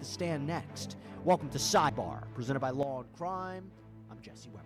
the stand next. Welcome to Sidebar, presented by Law&Crime. I'm Jesse Weber.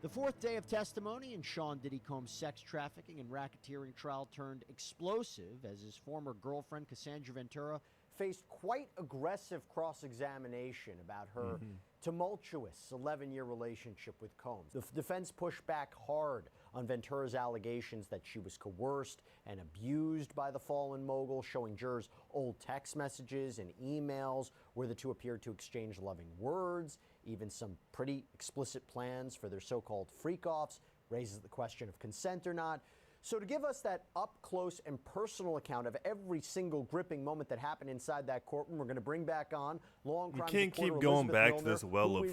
The fourth day of testimony in Sean Diddy Combs' sex trafficking and racketeering trial turned explosive as his former girlfriend, Cassandra Ventura, faced quite aggressive cross-examination about her tumultuous 11-year relationship with Combs. The defense pushed back hard on Ventura's allegations that she was coerced and abused by the fallen mogul, showing jurors old text messages and emails where the two appeared to exchange loving words, even some pretty explicit plans for their so-called freak-offs, raises the question of consent or not. So to give us that up-close and personal account of every single gripping moment that happened inside that courtroom, we're going to bring back on Law&Crime. You can't keep going back to this well of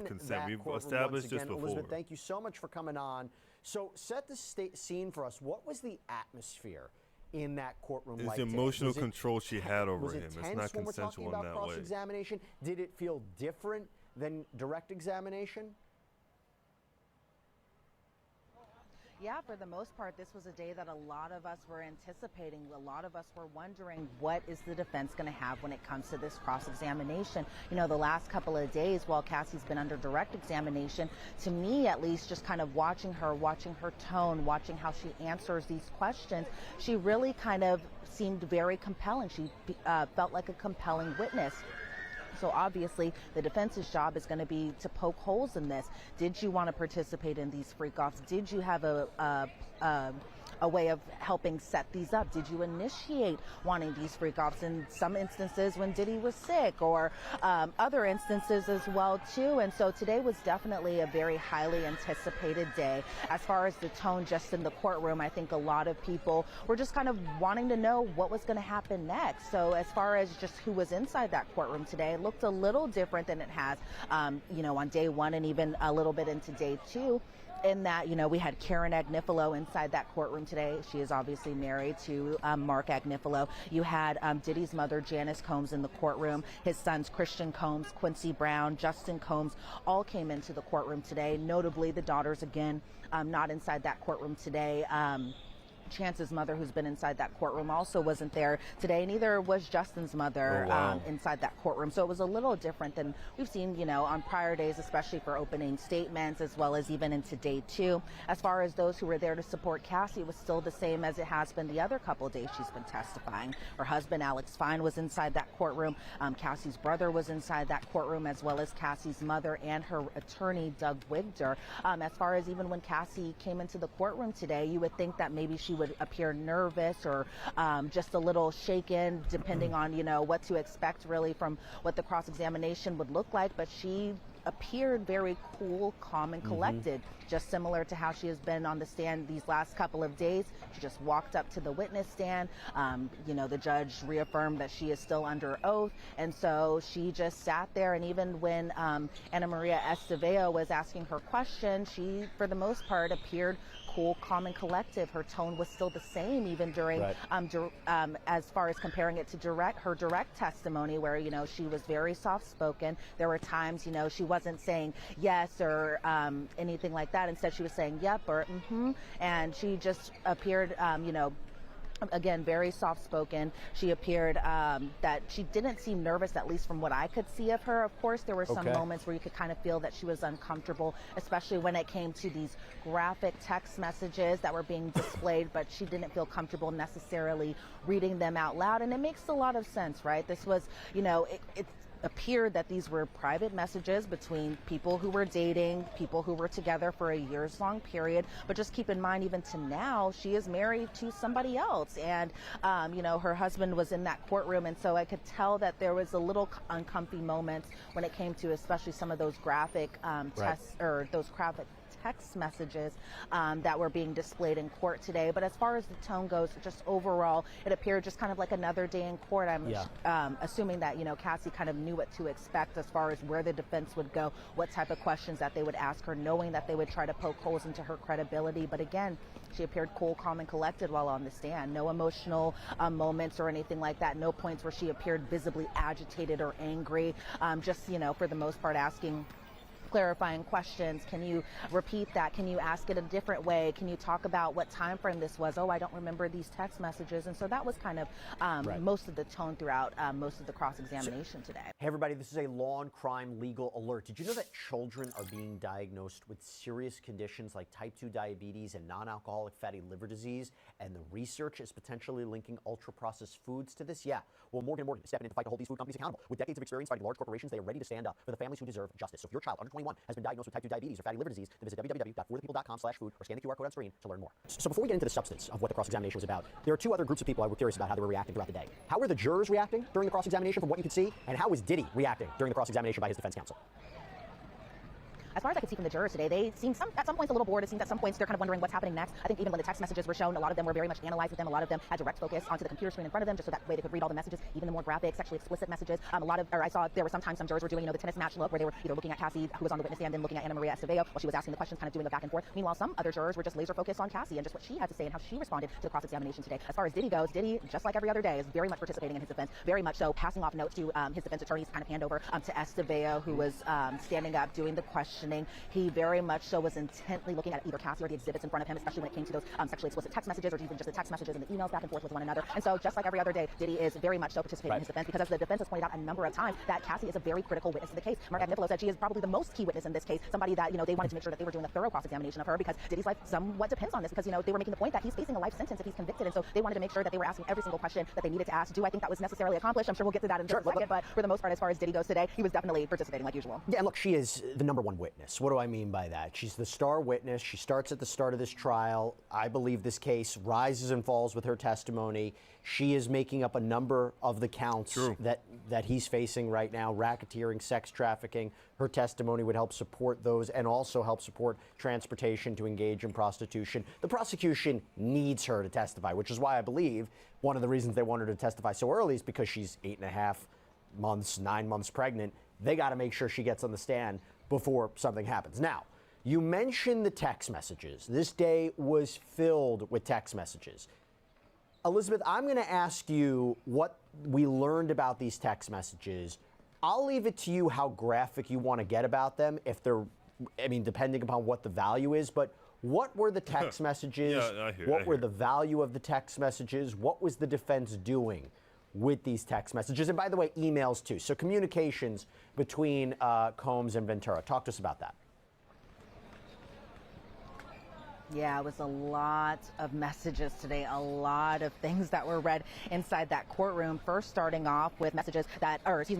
consent. We've established this before. Elizabeth, thank you so much for coming on. So set the scene for us. What was the atmosphere in that courtroom like? It's the emotional control she had over him. It's not when we're consensual talking in about that way. cross-examination? Did it feel different than direct examination? Yeah, for the most part, this was a day that a lot of us were anticipating. A lot of us were wondering, what is the defense going to have when it comes to this cross-examination? You know, the last couple of days, while Cassie's been under direct examination, to me at least, just kind of watching her tone, watching how she answers these questions, she really kind of seemed very compelling. She felt like a compelling witness. So obviously, the defense's job is going to be to poke holes in this. Did you want to participate in these freak-offs? Did you have a way of helping set these up? Did you initiate wanting these freak-offs in some instances when Diddy was sick, or other instances as well, too? And so today was definitely a very highly anticipated day. As far as the tone just in the courtroom, I think a lot of people were just kind of wanting to know what was going to happen next. So as far as just who was inside that courtroom today, it looked a little different than it has, on day one and even a little bit into day two. In that, we had Karen Agnifilo inside that courtroom today. She is obviously married to Mark Agnifilo. You had Diddy's mother, Janice Combs, in the courtroom. His sons, Christian Combs, Quincy Brown, Justin Combs, all came into the courtroom today. Notably, the daughters, again, not inside that courtroom today. Chance's mother, who's been inside that courtroom, also wasn't there today. Neither was Justin's mother inside that courtroom. So it was a little different than we've seen, on prior days, especially for opening statements, as well as even into day two. As far as those who were there to support Cassie, it was still the same as it has been the other couple of days she's been testifying. Her husband, Alex Fine, was inside that courtroom. Cassie's brother was inside that courtroom, as well as Cassie's mother and her attorney, Doug Wigder. As far as even when Cassie came into the courtroom today, you would think that maybe she would appear nervous or just a little shaken, depending on, what to expect really from what the cross-examination would look like. But she appeared very cool, calm, and collected, just similar to how she has been on the stand these last couple of days. She just walked up to the witness stand. The judge reaffirmed that she is still under oath, and so she just sat there. And even when Ana Maria Esteveo was asking her question, she, for the most part, appeared cool, calm, and collective. Her tone was still the same, even during, as far as comparing it to her direct testimony, where, she was very soft-spoken. There were times, she wasn't saying yes or anything like that. Instead, she was saying yep or and she just appeared, again, very soft-spoken. She appeared that she didn't seem nervous, at least from what I could see of her. Of course, there were some moments where you could kind of feel that she was uncomfortable, especially when it came to these graphic text messages that were being displayed, but she didn't feel comfortable necessarily reading them out loud. And it makes a lot of sense, right? This was, it appeared that these were private messages between people who were dating, people who were together for a years-long period. But just keep in mind, even to now, she is married to somebody else. And, her husband was in that courtroom. And so I could tell that there was a little uncomfy moments when it came to especially some of those graphic tests, or those graphic text messages that were being displayed in court today. But as far as the tone goes, just overall, it appeared just kind of like another day in court. I'm assuming that, Cassie kind of knew what to expect as far as where the defense would go, what type of questions that they would ask her, knowing that they would try to poke holes into her credibility. But again, she appeared cool, calm, and collected while on the stand. No emotional moments or anything like that. No points where she appeared visibly agitated or angry. Just, for the most part, asking clarifying questions? Can you repeat that? Can you ask it a different way? Can you talk about what time frame this was? Oh, I don't remember these text messages. And so that was kind of most of the tone throughout most of the cross-examination today. Hey everybody, this is a Law and Crime legal alert. Did you know that children are being diagnosed with serious conditions like type 2 diabetes and non-alcoholic fatty liver disease? And the research is potentially linking ultra-processed foods to this? Yeah. Well, Morgan & Morgan is stepping in to fight to hold these food companies accountable. With decades of experience fighting large corporations, they are ready to stand up for the families who deserve justice. So if your child under 21 has been diagnosed with type 2 diabetes or fatty liver disease, then visit www.forthepeople.com/food or scan the QR code on screen to learn more. So before we get into the substance of what the cross-examination was about, there are two other groups of people I was curious about how they were reacting throughout the day. How were the jurors reacting during the cross-examination from what you could see? And how was Diddy reacting during the cross-examination by his defense counsel? As far as I could see from the jurors today, they seemed at some points a little bored. It seemed at some points they're kind of wondering what's happening next. I think even when the text messages were shown, a lot of them were very much analyzed with them. A lot of them had direct focus onto the computer screen in front of them, just so that way they could read all the messages, even the more graphic, sexually explicit messages. I saw there were sometimes some jurors were doing, the tennis match look, where they were either looking at Cassie, who was on the witness stand, and looking at Ana Maria Estevao while she was asking the questions, kind of doing the back and forth. Meanwhile, some other jurors were just laser focused on Cassie and just what she had to say and how she responded to the cross-examination today. As far as Diddy goes, Diddy, just like every other day, is very much participating in his defense, very much so, passing off notes to his defense attorneys, kind of hand over to Estevao, who was standing up doing the questioning. He very much so was intently looking at either Cassie or the exhibits in front of him, especially when it came to those sexually explicit text messages, or even just the text messages and the emails back and forth with one another. And so, just like every other day, Diddy is very much so participating in his defense, because as the defense has pointed out a number of times, that Cassie is a very critical witness in the case. Mark Agnifilo said she is probably the most key witness in this case, somebody that, they wanted to make sure that they were doing a thorough cross-examination of her, because Diddy's life somewhat depends on this, because, they were making the point that he's facing a life sentence if he's convicted, and so they wanted to make sure that they were asking every single question that they needed to ask. Do I think that was necessarily accomplished? I'm sure we'll get to that in just a second, but for the most part, as far as Diddy goes today, he was definitely participating like usual. Yeah, and look, she is the number one witness. What do I mean by that? She's the star witness. She starts at the start of this trial. I believe this case rises and falls with her testimony. She is making up a number of the counts that he's facing right now: racketeering, sex trafficking. Her testimony would help support those and also help support transportation to engage in prostitution. The prosecution needs her to testify, which is why I believe one of the reasons they want her to testify so early is because she's 8.5 months, 9 months pregnant. They got to make sure she gets on the stand before something happens. Now, you mentioned the text messages. This day was filled with text messages. Elizabeth, I'm going to ask you what we learned about these text messages. I'll leave it to you how graphic you want to get about them, if they're, depending upon what the value is. But what were the text messages? What were the value of the text messages? What was the defense doing with these text messages? And by the way, emails too. So communications between Combs and Ventura. Talk to us about that. Yeah, it was a lot of messages today, a lot of things that were inside that courtroom. First, starting off with messages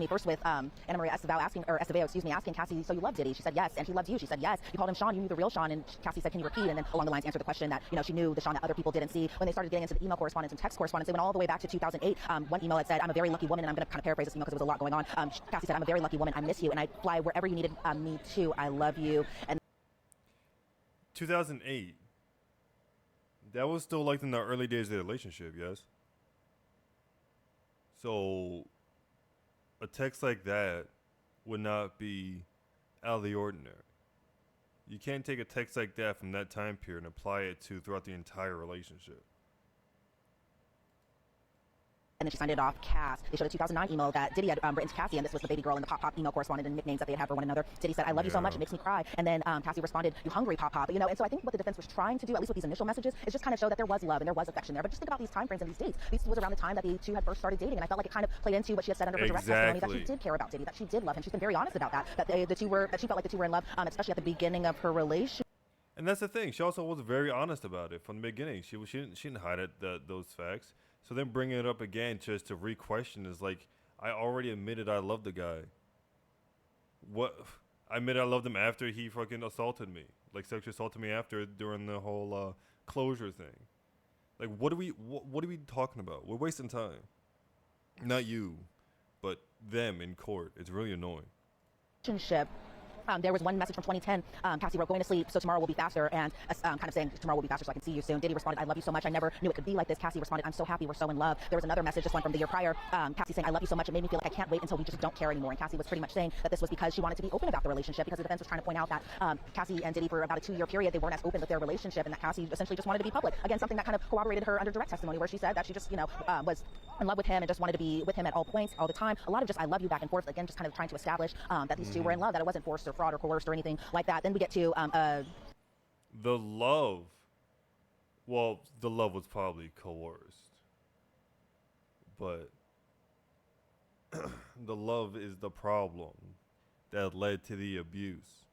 first with Ana Maria Estevao asking Cassie, so you love Diddy? She said yes, and he loved you. She said yes. You called him Sean, you knew the real Sean, and Cassie said, can you repeat? And then along the lines answered the question that, she knew the Sean that other people didn't see. When they started getting into the email correspondence and text correspondence, they went all the way back to 2008. One email had said, I'm a very lucky woman, and I'm going to kind of paraphrase this email because there was a lot going on. Cassie said, I'm a very lucky woman, I miss you, and I'd fly wherever you needed me to. I love you. And 2008. That was still like in the early days of the relationship, yes? So a text like that would not be out of the ordinary. You can't take a text like that from that time period and apply it to throughout the entire relationship. And then she signed it off, Cass. They showed a 2009 email that Diddy had written to Cassie, and this was the baby girl and the Pop Pop email corresponded and nicknames that they had for one another. Diddy said, I love you so much, it makes me cry. And then Cassie responded, you hungry, Pop Pop. And so I think what the defense was trying to do, at least with these initial messages, is just kind of show that there was love and there was affection there. But just think about these time frames and these dates. This was around the time that the two had first started dating, and I felt like it kind of played into what she had said under her direct testimony, that she did care about Diddy, that she did love him. She's been very honest about that, that she felt like the two were in love, especially at the beginning of her relationship. And that's the thing. She also was very honest about it from the beginning. She didn't hide those facts. So then bringing it up again just to re-question is like, I already admitted I loved the guy. What? I admitted I loved him after he fucking assaulted me. Like sexually assaulted me during the whole closure thing. Like, what are we talking about? We're wasting time. Not you, but them in court. It's really annoying. There was one message from 2010. Cassie wrote, going to sleep, so tomorrow will be faster, and kind of saying, tomorrow will be faster so I can see you soon. Diddy responded, I love you so much. I never knew it could be like this. Cassie responded, I'm so happy we're so in love. There was another message, this one from the year prior. Cassie saying, I love you so much. It made me feel like I can't wait until we just don't care anymore. And Cassie was pretty much saying that this was because she wanted to be open about the relationship, because the defense was trying to point out that Cassie and Diddy, for about a 2-year period, they weren't as open with their relationship, and that Cassie essentially just wanted to be public. Again, something that kind of corroborated her under direct testimony, where she said that she just, was in love with him and just wanted to be with him at all points, all the time. A lot of just I love you back and forth, again, just kind of trying to establish that these two were in love, that it wasn't forced or fraud or coerced or anything like that. Then we get to the love. Well, the love was probably coerced, but the love is the problem that led to the abuse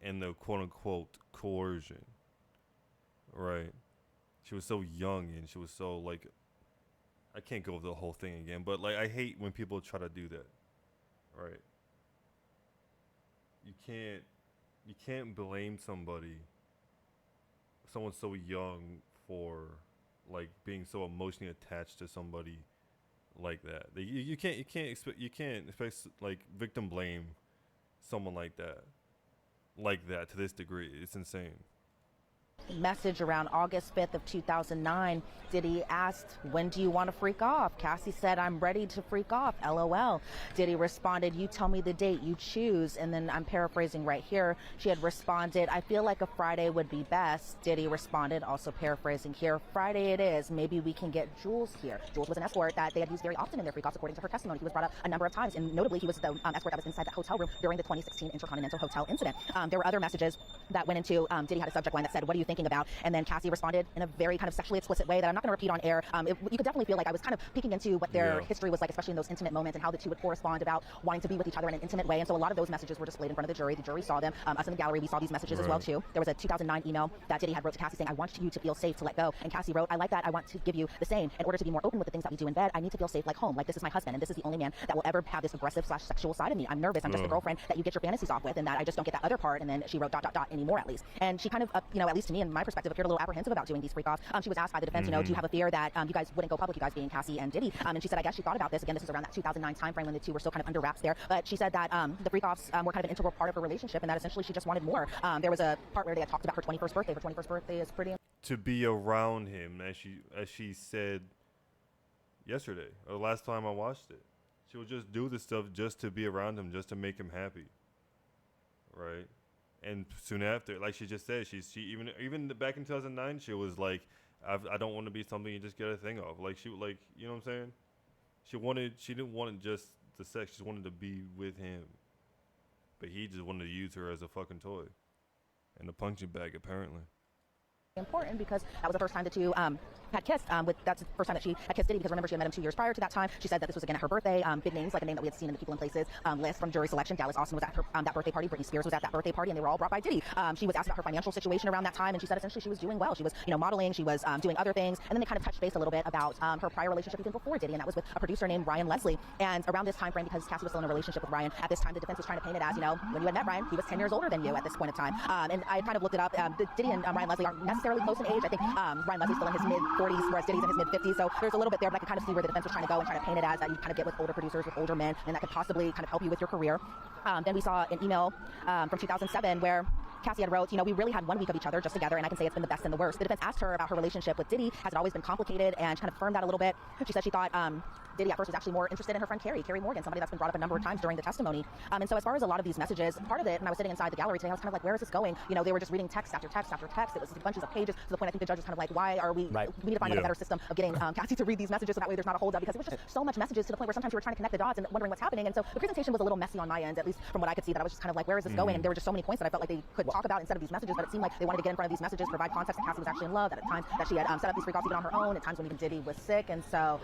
and the quote-unquote coercion, right? She was so young and she was so, like, I can't go over the whole thing again, but, like, I hate when people try to do that, right? You can't blame somebody, someone so young, for, like, being so emotionally attached to somebody like that. You can't expect like victim blame someone like that to this degree. It's insane. Message around August 5th of 2009, Diddy asked, when do you want to freak off? Cassie said, I'm ready to freak off, LOL. Diddy responded, you tell me the date, you choose. And then I'm paraphrasing right here. She had responded, I feel like a Friday would be best. Diddy responded, also paraphrasing here, Friday it is. Maybe we can get Jules here. Jules was an escort that they had used very often in their freak offs, according to her testimony. He was brought up a number of times, and notably he was the escort that was inside that hotel room during the 2016 Intercontinental Hotel incident. There were other messages that went into, Diddy had a subject line that said, what are you thinking about? And then Cassie responded in a very kind of sexually explicit way that I'm not going to repeat on air. You could definitely feel like I was kind of peeking into what their history was like, especially in those intimate moments, and how the two would correspond about wanting to be with each other in an intimate way. And so a lot of those messages were displayed in front of the jury. The jury saw them. Us in the gallery, we saw these messages as well too. There was a 2009 email that Diddy had wrote to Cassie saying, I want you to feel safe to let go. And Cassie wrote, I like that. I want to give you the same. In order to be more open with the things that we do in bed, I need to feel safe like home. Like this is my husband, and this is the only man that will ever have this aggressive/sexual side of me. I'm nervous. I'm just the girlfriend that you get your fantasies off with, and that I just don't get that other part. And then she wrote ... anymore, at least. And she kind of, at least to me, in my perspective, appeared a little apprehensive about doing these freak offs. She was asked by the defense, do you have a fear that you guys wouldn't go public, you guys being Cassie and Diddy? And she said, I guess she thought about this. Again, this was around that 2009 timeframe when the two were still kind of under wraps there. But she said that the freak offs were kind of an integral part of her relationship, and that essentially she just wanted more. There was a part where they had talked about her 21st birthday. Her 21st birthday is pretty... To be around him, as she said yesterday, or the last time I watched it. She would just do this stuff just to be around him, just to make him happy. Right? And soon after, like she just said, she even back in 2009, she was like, I don't want to be something you just get a thing of. Like you know what I'm saying? She didn't want just the sex, she wanted to be with him. But he just wanted to use her as a fucking toy. And a punching bag, apparently. Important because that was the first time the two had kissed. That's the first time that she had kissed Diddy, because remember she had met him 2 years prior to that time. She said that this was again at her birthday. Big names, like a name that we had seen in the People and Places list from jury selection. Dallas Austin was at her that birthday party. Britney Spears was at that birthday party, and they were all brought by Diddy. She was asked about her financial situation around that time, and she said essentially she was doing well. She was modeling, she was doing other things, and then they kind of touched base a little bit about her prior relationship even before Diddy, and that was with a producer named Ryan Leslie. And around this time frame, because Cassie was still in a relationship with Ryan at this time, the defense was trying to paint it as when you had met Ryan, he was 10 years older than you at this point of time. And I kind of looked it up. Diddy and Ryan Leslie aren't necessarily close in age. I think Ryan Leslie's still in his mid-40s, whereas Diddy's in his mid-50s. So there's a little bit there, but I could kind of see where the defense was trying to go and trying to paint it as that you kind of get with older producers, with older men, and that could possibly kind of help you with your career. Then we saw an email from 2007 where Cassie had wrote, we really had 1 week of each other just together, and I can say it's been the best and the worst. The defense asked her about her relationship with Diddy. Has it always been complicated? And she kind of affirmed that a little bit. She said she thought Diddy at first was actually more interested in her friend Carrie Morgan, somebody that's been brought up a number of times during the testimony. And so as far as a lot of these messages, part of it, and I was sitting inside the gallery today, I was kind of like, where is this going? They were just reading text after text after text. It was bunches of pages, to the point I think the judge was kind of like, why are we, we need to find a better system of getting Cassie to read these messages so that way there's not a holdup, because it was just so much messages to the point where sometimes you were trying to connect the dots and wondering what's happening. And so the presentation was a little messy on my end, at least from what I could see, that I was just kind of like, where is this going? And there were just so many points that I felt like they could talk about instead of these messages, but it seemed like they wanted to get in front of these messages, provide context that Cassie was actually in love, that at times that she had set up these freak offs even on her own, at times when even Diddy was sick. And so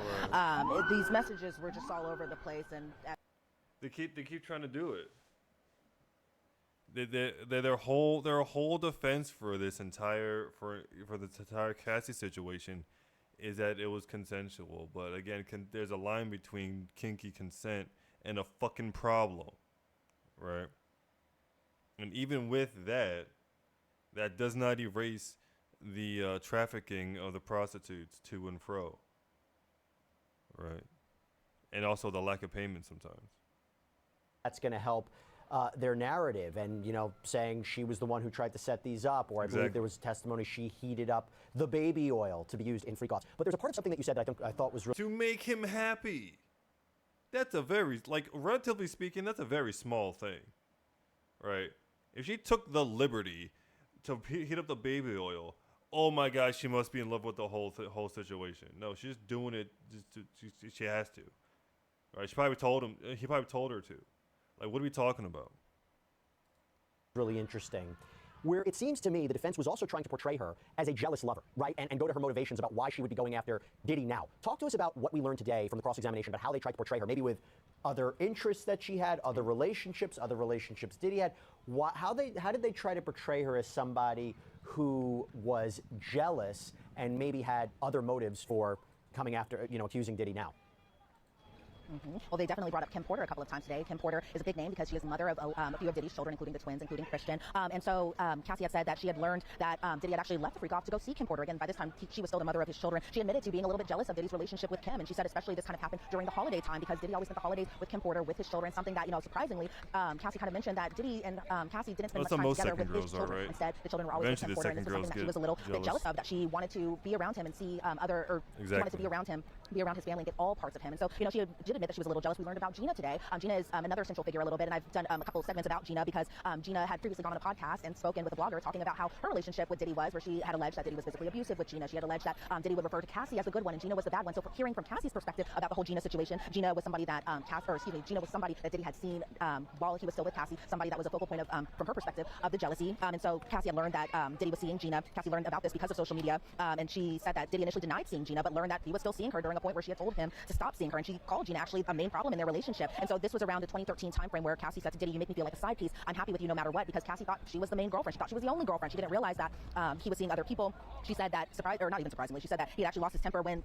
these messages were just all over the place. And they keep trying to do it. Their whole defense for this entire Cassie situation is that it was consensual. But again, there's a line between kinky consent and a fucking problem, right? And even with that does not erase the trafficking of the prostitutes to and fro, right? And also the lack of payment sometimes. That's going to help their narrative, and saying she was the one who tried to set these up, or I believe there was testimony she heated up the baby oil to be used in freak offs. But there's a part of something that you said that I thought was really to make him happy. That's a very, relatively speaking, that's a very small thing, right? If she took the liberty to heat up the baby oil oh my God, she must be in love with the whole situation. No, she's just doing it. She has to. Right? She probably told him. He probably told her to. Like, what are we talking about? Really interesting, where it seems to me the defense was also trying to portray her as a jealous lover, right? And go to her motivations about why she would be going after Diddy now. Talk to us about what we learned today from the cross-examination about how they tried to portray her, maybe with other interests that she had, other relationships Diddy had. How did they try to portray her as somebody who was jealous and maybe had other motives for coming after, accusing Diddy now? Well, they definitely brought up Kim Porter a couple of times today. Kim Porter is a big name because she is the mother of a few of Diddy's children, including the twins, including Christian. And so Cassie had said that she had learned that Diddy had actually left the freak off to go see Kim Porter. Again, by this time, she was still the mother of his children. She admitted to being a little bit jealous of Diddy's relationship with Kim. And she said especially this kind of happened during the holiday time because Diddy always spent the holidays with Kim Porter, with his children, something that, surprisingly, Cassie kind of mentioned that Diddy and Cassie didn't spend much time together with his children. Right? Instead, the children were always with Kim Porter, and this was something that she was a little bit jealous of, that she wanted to be around him and see she wanted to be around him, be around his family, and get all parts of him. And so, she did admit that she was a little jealous. We learned about Gina today. Gina is another central figure a little bit, and I've done a couple of segments about Gina because Gina had previously gone on a podcast and spoken with a blogger talking about how her relationship with Diddy was, where she had alleged that Diddy was physically abusive with Gina. She had alleged that Diddy would refer to Cassie as a good one and Gina was the bad one. So hearing from Cassie's perspective about the whole Gina situation, Gina was somebody that Gina was somebody that Diddy had seen while he was still with Cassie, somebody that was a focal point of, from her perspective, of the jealousy. And so Cassie had learned that Diddy was seeing Gina. Cassie learned about this because of social media, and she said that Diddy initially denied seeing Gina, but learned that he was still seeing her during a point where she had told him to stop seeing her, and she called Gina actually a main problem in their relationship. And so this was around the 2013 time frame where Cassie said to Diddy, "You make me feel like a side piece. I'm happy with you no matter what," because Cassie thought she was the main girlfriend. She thought she was the only girlfriend. She didn't realize that he was seeing other people. She said that, not even surprisingly, she said that he had actually lost his temper when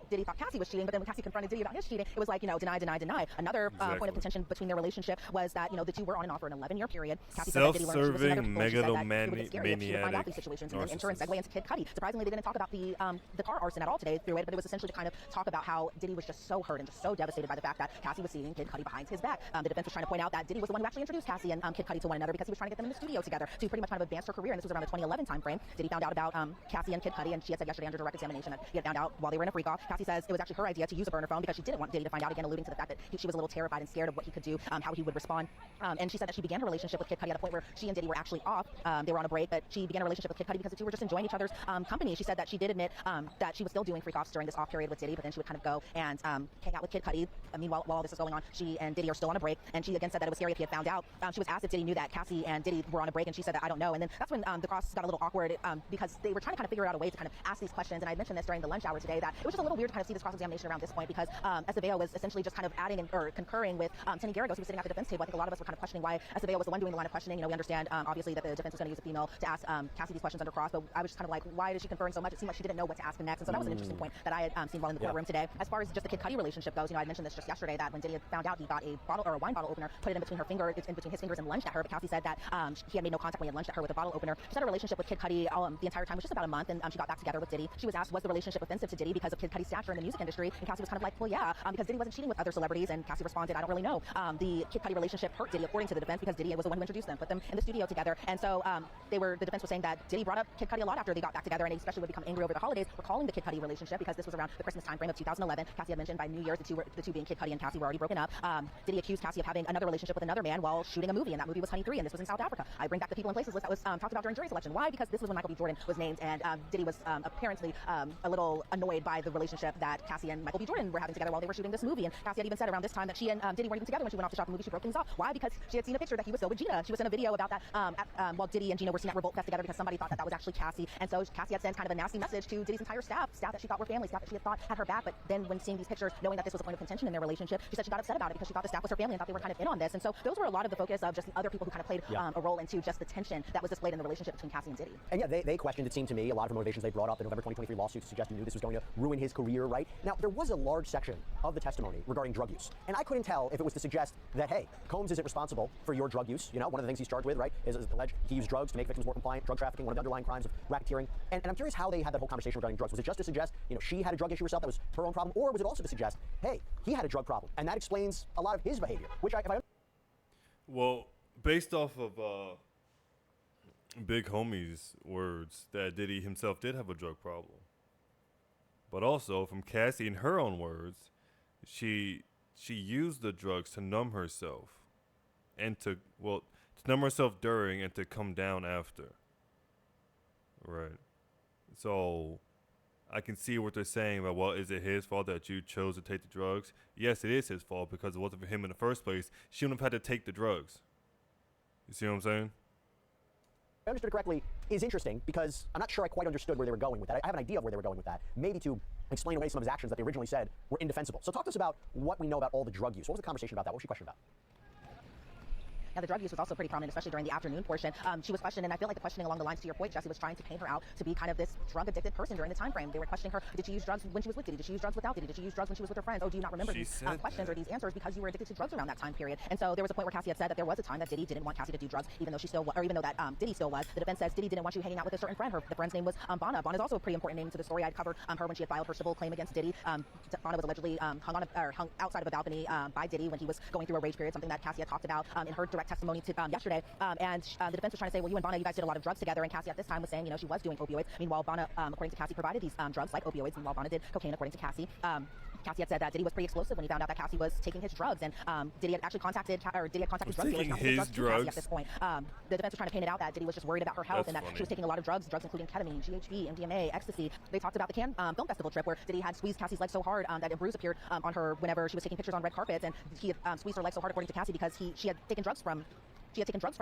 Diddy thought Cassie was cheating, but then when Cassie confronted Diddy about his cheating, it was like, deny, deny, deny. Another point of contention between their relationship was that, the two were on and off for an 11-year period. Cassie said that Diddy learned she was another people, and she said that it would get scary if she would find out these situations, and then enter and segue into Kid Cudi. Surprisingly, they didn't talk about the car arson at all today through it, but it was essentially to kind of talk about how Diddy was just so hurt and just so devastated by the fact that Cassie was seeing Kid Cudi behind his back. The defense was trying to point out that Diddy was the one who actually introduced Cassie and Kid Cudi to one another because he was trying to get them in the studio together to pretty much kind of advance her career, and this was around the 2011 time frame. Diddy found out about Cassie and Kid Cudi, and she had said yesterday under direct examination that he had found out while they were in a freak off. Cassie says it was actually her idea to use a burner phone because she didn't want Diddy to find out, again alluding to the fact that she was a little terrified and scared of what he could do, how he would respond. And she said that she began her relationship with Kid Cudi at a point where she and Diddy were actually off. They were on a break, but she began a relationship with Kid Cudi because the two were just enjoying each other's company. She said that she did admit that she was still doing freak offs during this off period with Diddy, but then she would kind of go and hang out with Kid Cudi. Meanwhile, while all this is going on, she and Diddy are still on a break, and she again said that it was scary if he had found out. She was asked if Diddy knew that Cassie and Diddy were on a break, and she said that I don't know. And then that's when the cross got a little awkward because they were trying to kind of figure out a way to kind of ask these questions. And I mentioned this during the lunch hour today that it was just a little weird to kind of see this cross-examination around this point because Acevedo was essentially just kind of adding or concurring with Tenny Garagos, who was sitting at the defense table. I think a lot of us were kind of questioning why Acevedo was the one doing the line of questioning. We understand obviously that the defense was going to use a female to ask Cassie these questions under cross, but I was just kind of like, why did she conferring so much? It seemed like she didn't know what to ask him next, and so that was an interesting point that I had seen while in the courtroom today. As far as just the Kid Cudi relationship goes, I mentioned this just yesterday that when Diddy had found out, he got a bottle or a wine bottle opener, put it in between his fingers and lunged at her. But Cassie said that he had made no contact when he had lunged at her with a bottle opener. She had a relationship with Kid Cudi the entire time, which was just about a month, and she got back together with Diddy. She was asked, was the relationship offensive to Diddy because of Kid Cudi's stature in the music industry? And Cassie was kind of like, well, yeah, because Diddy wasn't cheating with other celebrities. And Cassie responded, I don't really know. The Kid Cudi relationship hurt Diddy, according to the defense, because Diddy was the one who introduced them, put them in the studio together. And so the defense was saying that Diddy brought up Kid Cudi a lot after they got back together, and he especially would become angry over the holidays, recalling the Kid Cudi relationship because this was around the Christmas time frame of 2011. Cassie had mentioned by New Year's, the two being Kid Cudi and Cassie were already broken up. Diddy accused Cassie of having another relationship with another man while shooting a movie, and that movie was Honey 3, and this was in South Africa. I bring back the people and places list that was talked about during jury selection. Why? Because this was when Michael B. Jordan was named, and Diddy was apparently a little annoyed by the relationship that Cassie and Michael B. Jordan were having together while they were shooting this movie. And Cassie had even said around this time that she and Diddy weren't even together when she went off to shot the movie. She broke things off. Why? Because she had seen a picture that he was still with Gina. She was in a video about that while Diddy and Gina were seen at Revolt Fest together because somebody thought that was actually Cassie. And so Cassie had sent kind of a nasty message to Diddy's entire staff that she thought were family, staff that she had thought had her back. But then when seeing these pictures, knowing that this was a point of contention in their relationship, she said she got upset about it because she thought the staff was her family and thought they were kind of in on this. And so those were a lot of the focus of just the other people who kind of played a role into just the tension that was displayed in the relationship between Cassie and Diddy. And yeah, they questioned, it seemed to me, a lot of her motivations. They brought up the November 2023 lawsuit to suggest he knew this was going to ruin his career, right? Now, there was a large section of the testimony regarding drug use. And I couldn't tell if it was to suggest that, hey, Combs isn't responsible for your drug use. One of the things he's charged with, right, is alleged he used drugs to make victims more compliant, drug trafficking, one of the underlying crimes of racketeering. And I'm curious how they had that whole conversation regarding drugs. Was it just to suggest, she had a drug issue herself that was her own problem? Or was it also to suggest, hey, he had a drug problem, and that explains a lot of his behavior, which Well, based off of Big Homie's words, that Diddy himself did have a drug problem. But also from Cassie, in her own words, she used the drugs to numb herself and to numb herself during and to come down after. Right. So I can see what they're saying about, well, is it his fault that you chose to take the drugs? Yes, it is his fault because it wasn't for him in the first place. She wouldn't have had to take the drugs. You see what I'm saying? I understood it correctly, is interesting because I'm not sure I quite understood where they were going with that. I have an idea of where they were going with that. Maybe to explain away some of his actions that they originally said were indefensible. So talk to us about what we know about all the drug use. What was the conversation about that? What was she questioned about? Yeah, the drug use was also pretty prominent, especially during the afternoon portion. She was questioned, and I feel like the questioning along the lines to your point, Jesse, was trying to paint her out to be kind of this drug-addicted person during the time frame. They were questioning her, did she use drugs when she was with Diddy? Did she use drugs without Diddy? Did she use drugs when she was with her friends? Oh, do you not remember these questions or these answers because you were addicted to drugs around that time period? And so there was a point where Cassie had said that there was a time that Diddy didn't want Cassie to do drugs, even though she still, or even though that Diddy still was. The defense says Diddy didn't want you hanging out with a certain friend. The friend's name was Bonna. Bonna's also a pretty important name to the story. I'd covered her when she had filed her civil claim against Diddy. Bonna was allegedly hung outside of a balcony by Diddy when he was going through a rage period, something that Cassie had talked about in her direct testimony to yesterday. The defense was trying to say, well, you and Bonna, you guys did a lot of drugs together, and Cassie at this time was saying, she was doing opioids. Meanwhile, Bonna, according to Cassie, provided these drugs like opioids, and while Bonna did cocaine, according to Cassie. Cassie had said that Diddy was pretty explosive when he found out that Cassie was taking his drugs, and Diddy had actually contacted drug dealers to Cassie at this point. The defense was trying to paint it out that Diddy was just worried about her health. That's and that funny. She was taking a lot of drugs including ketamine, GHB, MDMA, ecstasy. They talked about the Cannes Film Festival trip where Diddy had squeezed Cassie's leg so hard that a bruise appeared on her whenever she was taking pictures on red carpets, and he had squeezed her leg so hard, according to Cassie, because she had taken drugs from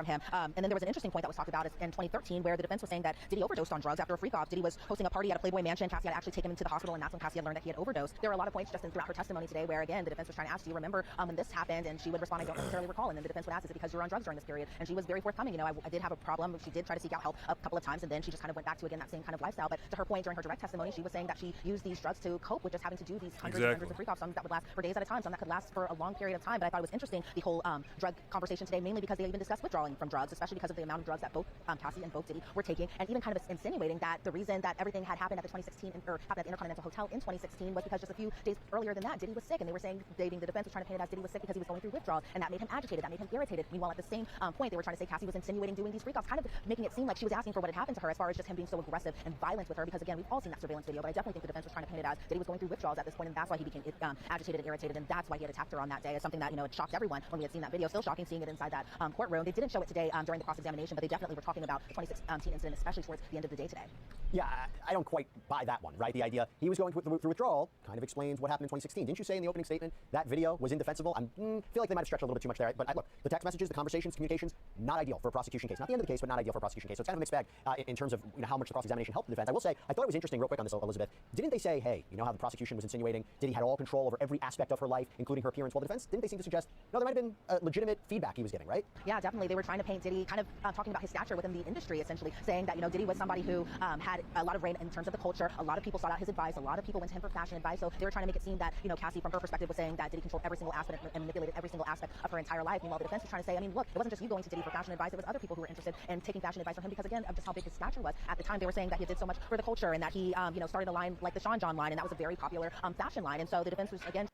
him. And then there was an interesting point that was talked about in 2013 where the defense was saying that Diddy overdosed on drugs after a freak-off. Diddy was hosting a party at a Playboy mansion. Cassie had actually taken him to the hospital, and that's when Cassie had learned that he had overdosed. There were a lot of points just throughout her testimony today where, again, the defense was trying to ask, do you remember when this happened? And she would respond, I don't necessarily recall. And then the defense would ask, is it because you were on drugs during this period? And she was very forthcoming. I did have a problem. She did try to seek out help a couple of times, and then she just kind of went back to, again, that same kind of lifestyle. But to her point during her direct testimony, she was saying that she used these drugs to cope with just having to do these hundreds and hundreds of freak-offs, some that would last for days at a time, some that could last for a long period of time. But I thought it was interesting, the whole drug conversation today, mainly because they even discussed withdrawing from drugs, especially because of the amount of drugs that both Cassie and both Diddy were taking, and even kind of insinuating that the reason that everything had happened at the 2016 or happened at the Intercontinental Hotel in 2016 was because just a few days earlier than that, Diddy was sick, and they were saying, the defense was trying to paint it as Diddy was sick because he was going through withdrawal, and that made him agitated, that made him irritated. Meanwhile, at the same point, they were trying to say Cassie was insinuating doing these freak-offs, kind of making it seem like she was asking for what had happened to her as far as just him being so aggressive and violent with her, because again, we've all seen that surveillance video, but I definitely think the defense was trying to paint it as Diddy was going through withdrawals at this point, and that's why he became agitated and irritated, and that's why he had attacked her on that day. It's something that, it shocked everyone when we had seen that video. Still shocking seeing it inside that courtroom. They didn't show it today during the cross-examination, but they definitely were talking about the 2016 incident, especially towards the end of the day today. Yeah, I don't quite buy that one, right? The idea he was going through withdrawal kind of explains what happened in 2016. Didn't you say in the opening statement that video was indefensible? I feel like they might have stretched a little bit too much there. But look, the text messages, the conversations, communications, not ideal for a prosecution case. Not the end of the case, but not ideal for a prosecution case. So it's kind of a mixed bag in terms of how much the cross-examination helped the defense. I will say, I thought it was interesting, real quick on this, Elizabeth. Didn't they say, hey, how the prosecution was insinuating Diddy had all control over every aspect of her life, including her appearance? Well, the defense, didn't they seem to suggest, no, there might have been legitimate feedback he was giving, right? Yeah, definitely. They were trying to paint Diddy, kind of talking about his stature within the industry, essentially, saying that, Diddy was somebody who had a lot of reign in terms of the culture. A lot of people sought out his advice. A lot of people went to him for fashion advice. So they were trying to make it seem that, Cassie, from her perspective, was saying that Diddy controlled every single aspect and manipulated every single aspect of her entire life. Meanwhile, the defense was trying to say, look, it wasn't just you going to Diddy for fashion advice. It was other people who were interested in taking fashion advice from him because, again, of just how big his stature was. At the time, they were saying that he did so much for the culture and that he, started a line like the Sean John line, and that was a very popular fashion line. And so the defense was, again,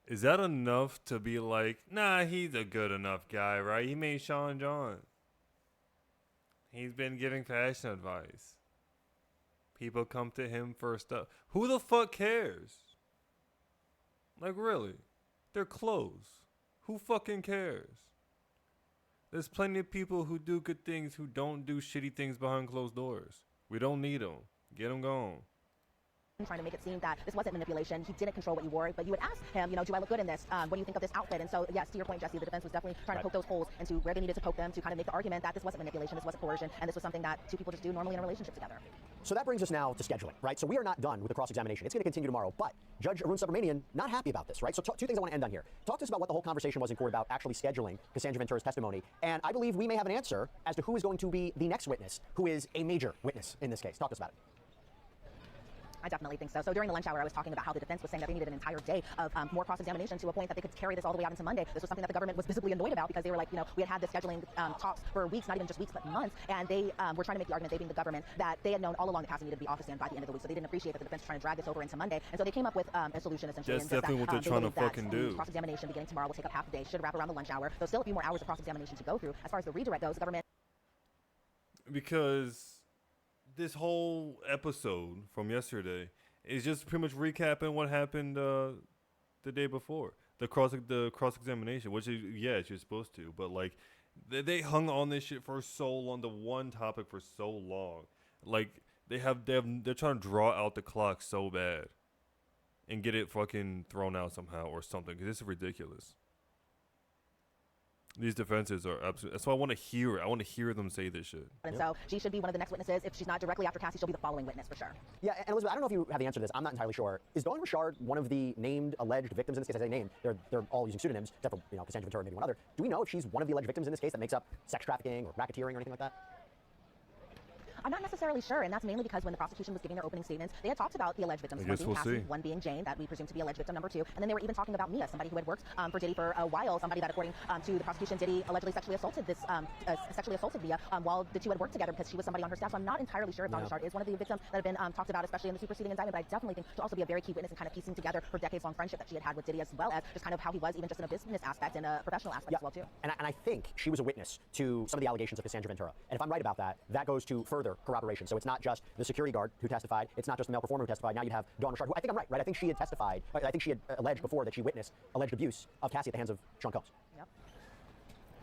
Is that enough to be like, nah, he's a good enough guy, right? He made Sean John. He's been giving fashion advice. People come to him for stuff. Who the fuck cares? Like, really? They're clothes. Who fucking cares? There's plenty of people who do good things who don't do shitty things behind closed doors. We don't need them. Get them gone. trying to make it seem that this wasn't manipulation. He didn't control what you wore, but you would ask him, do I look good in this? What do you think of this outfit? And so, yes, to your point, Jesse, the defense was definitely trying to poke those holes into where they needed to poke them to kind of make the argument that this wasn't manipulation, this wasn't coercion, and this was something that two people just do normally in a relationship together. So that brings us now to scheduling, right? So we are not done with the cross-examination. It's going to continue tomorrow, but Judge Arun Subramanian not happy about this, right? So two things I want to end on here. Talk to us about what the whole conversation was in court about actually scheduling Cassandra Ventura's testimony, and I believe we may have an answer as to who is going to be the next witness, who is a major witness in this case. Talk to us about it. I definitely think so. So during the lunch hour, I was talking about how the defense was saying that they needed an entire day of more cross-examination to a point that they could carry this all the way out into Monday. This was something that the government was visibly annoyed about because they were like, we had this scheduling talks for weeks, not even just weeks, but months, and they were trying to make the argument, they being the government, that they had known all along that Cassie needed to be off the stand by the end of the week. So they didn't appreciate that the defense was trying to drag this over into Monday, and so they came up with a solution essentially. That's definitely what they're trying to fucking do. Cross-examination beginning tomorrow will take up half the day, should wrap around the lunch hour. There's still a few more hours of cross-examination to go through. As far as the redirect goes, the government. Because this whole episode from yesterday is just pretty much recapping what happened the day before. The cross examination, which is, yes, you're supposed to, but like They hung on this shit for so long, the one topic for so long. Like they're trying to draw out the clock so bad and get it fucking thrown out somehow or something, because this is ridiculous. These defenses are absolutely. That's why I want to hear it. I want to hear them say this shit. And so she should be one of the next witnesses. If she's not directly after Cassie, she'll be the following witness for sure. Yeah, and Elizabeth, I don't know if you have the answer to this. I'm not entirely sure. Is Dawn Richard one of the named alleged victims in this case? I say named. They're all using pseudonyms, except for Cassandra Ventura, maybe one other. Do we know if she's one of the alleged victims in this case that makes up sex trafficking or racketeering or anything like that? I'm not necessarily sure, and that's mainly because when the prosecution was giving their opening statements, they had talked about the alleged victims, one being Cassie, one being Jane, that we presume to be alleged victim number 2, and then they were even talking about Mia, somebody who had worked for Diddy for a while, somebody that, according to the prosecution, Diddy allegedly sexually assaulted Mia while the two had worked together because she was somebody on her staff. So I'm not entirely sure if Dawn Richard is one of the victims that have been talked about, especially in the superseding indictment, but I definitely think she'll also be a very key witness in kind of piecing together her decades-long friendship that she had with Diddy, as well as just kind of how he was even just in a business aspect and a professional aspect as well, too. And I think she was a witness to some of the allegations of Cassandra Ventura. And if I'm right about that, that goes to further corroboration. So it's not just the security guard who testified. It's not just the male performer who testified. Now you'd have Dawn Richard, who I think I'm right? I think she had testified. I think she had alleged before that she witnessed alleged abuse of Cassie at the hands of Sean Combs. Yep.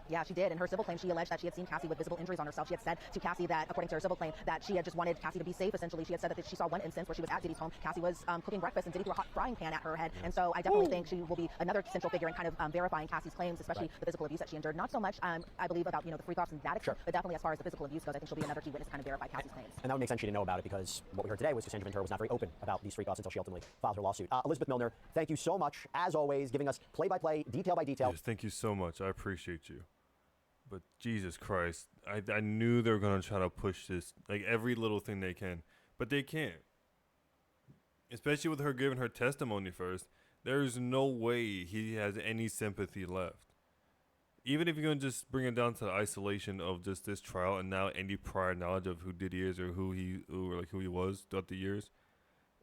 Yeah, she did. In her civil claim, she alleged that she had seen Cassie with visible injuries on herself. She had said to Cassie that, according to her civil claim, that she had just wanted Cassie to be safe, essentially. She had said that she saw one instance where she was at Diddy's home. Cassie was cooking breakfast, and Diddy threw a hot frying pan at her head. And so I definitely think she will be another central figure in kind of verifying Cassie's claims, especially the physical abuse that she endured. Not so much, I believe, about the freak-offs and that extent, but definitely as far as the physical abuse goes, I think she'll be another key witness to kind of verify Cassie's claims. And that would make sense she didn't know about it, because what we heard today was Cassandra Ventura was not very open about these freak-offs until she ultimately filed her lawsuit. Elizabeth Milner, thank you so much, as always, giving us play-by-play, detail-by-detail. Yes, thank you so much. I appreciate you. But Jesus Christ, I knew they were going to try to push this, like every little thing they can. But they can't. Especially with her giving her testimony first. There's no way he has any sympathy left. Even if you're going to just bring it down to the isolation of just this trial and now any prior knowledge of who Diddy is or who he was throughout the years.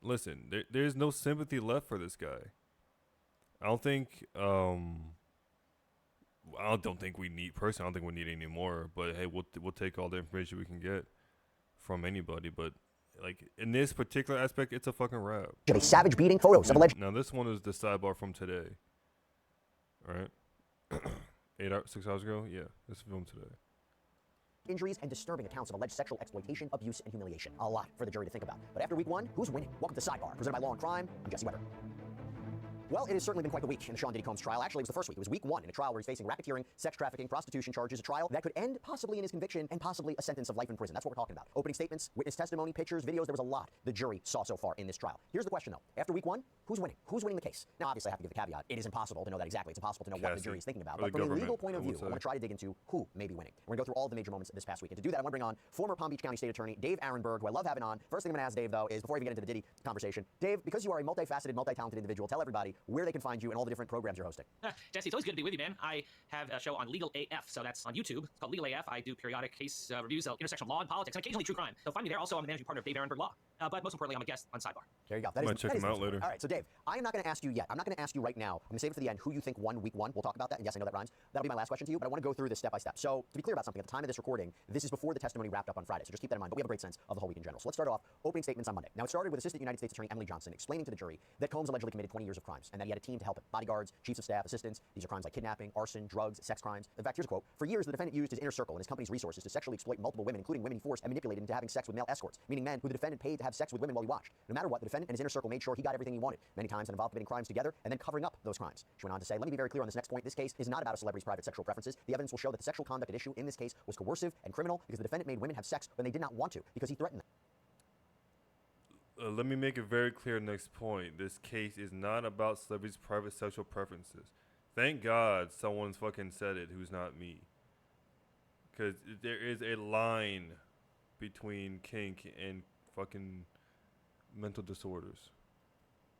Listen, there's no sympathy left for this guy. I don't think we need, personally, I don't think we need any more. But hey, we'll take all the information we can get from anybody. But like in this particular aspect, it's a fucking wrap. A savage beating, photos of alleged. Now this one is the sidebar from today. All right, 6 hours ago. Yeah, this is from today. Injuries and disturbing accounts of alleged sexual exploitation, abuse, and humiliation. A lot for the jury to think about. But after week 1, who's winning? Welcome to Sidebar, presented by Law&Crime. I'm Jesse Weber. Well, it has certainly been quite the week in the Sean Diddy Combs trial. Actually, it was the first week. It was week 1 in a trial where he's facing racketeering, sex trafficking, prostitution charges, a trial that could end possibly in his conviction and possibly a sentence of life in prison. That's what we're talking about. Opening statements, witness testimony, pictures, videos. There was a lot the jury saw so far in this trial. Here's the question, though. After week 1, who's winning? Who's winning the case? Now, obviously, I have to give the caveat. It is impossible to know that exactly. It's impossible to know what the jury is thinking about. But from a legal point of view, I want to try to dig into who may be winning. We're going to go through all the major moments this past week. And to do that, I want to bring on former Palm Beach County State Attorney Dave Arenberg, who I love having on. First thing I'm going to ask Dave, though, is before I even get into the Diddy conversation, Dave, because you are a multifaceted, multi-talented individual, tell everybody where they can find you and all the different programs you're hosting. Jesse, it's always good to be with you, man. I have a show on Legal AF, so that's on YouTube. It's called Legal AF. I do periodic case reviews of intersection of law and politics, and occasionally true crime. So find me there. Also, I'm the managing partner of Dave Arenberg Law. But most importantly, I'm a guest on Sidebar. There you go. I might check him out later. All right, so Dave, I am not going to ask you yet. I'm not going to ask you right now. I'm going to save it for the end who you think won week 1. We'll talk about that. And yes, I know that rhymes. That'll be my last question to you, but I want to go through this step by step. So to be clear about something, at the time of this recording, this is before the testimony wrapped up on Friday. So just keep that in mind. But we have a great sense of the whole week in general. So let's start off opening statements on Monday. Now, it started with Assistant United States Attorney Emily Johnson explaining to the jury that Combs allegedly committed 20 years of crimes and that he had a team to help him. Bodyguards, chiefs of staff, assistants. These are crimes like kidnapping, arson, drugs, sex crimes. In fact, here's a quote. For years, the defendant used his inner circle and his company's resources to sexually exploit multiple women, including women he forced and manipulated into having sex with male escorts, meaning men who the defendant paid to have sex with women while he watched. No matter what, the defendant and his inner circle made sure he got everything he wanted. Many times that involved committing crimes together and then covering up those crimes. She went on to say, let me be very clear on this next point. This case is not about a celebrity's private sexual preferences. The evidence will show that the sexual conduct at issue in this case was coercive and criminal because the defendant made women have sex when they did not want to because he threatened them. Let me make it very clear next point. This case is not about celebrities' private sexual preferences. Thank God someone's fucking said it who's not me. Because there is a line between kink and fucking mental disorders.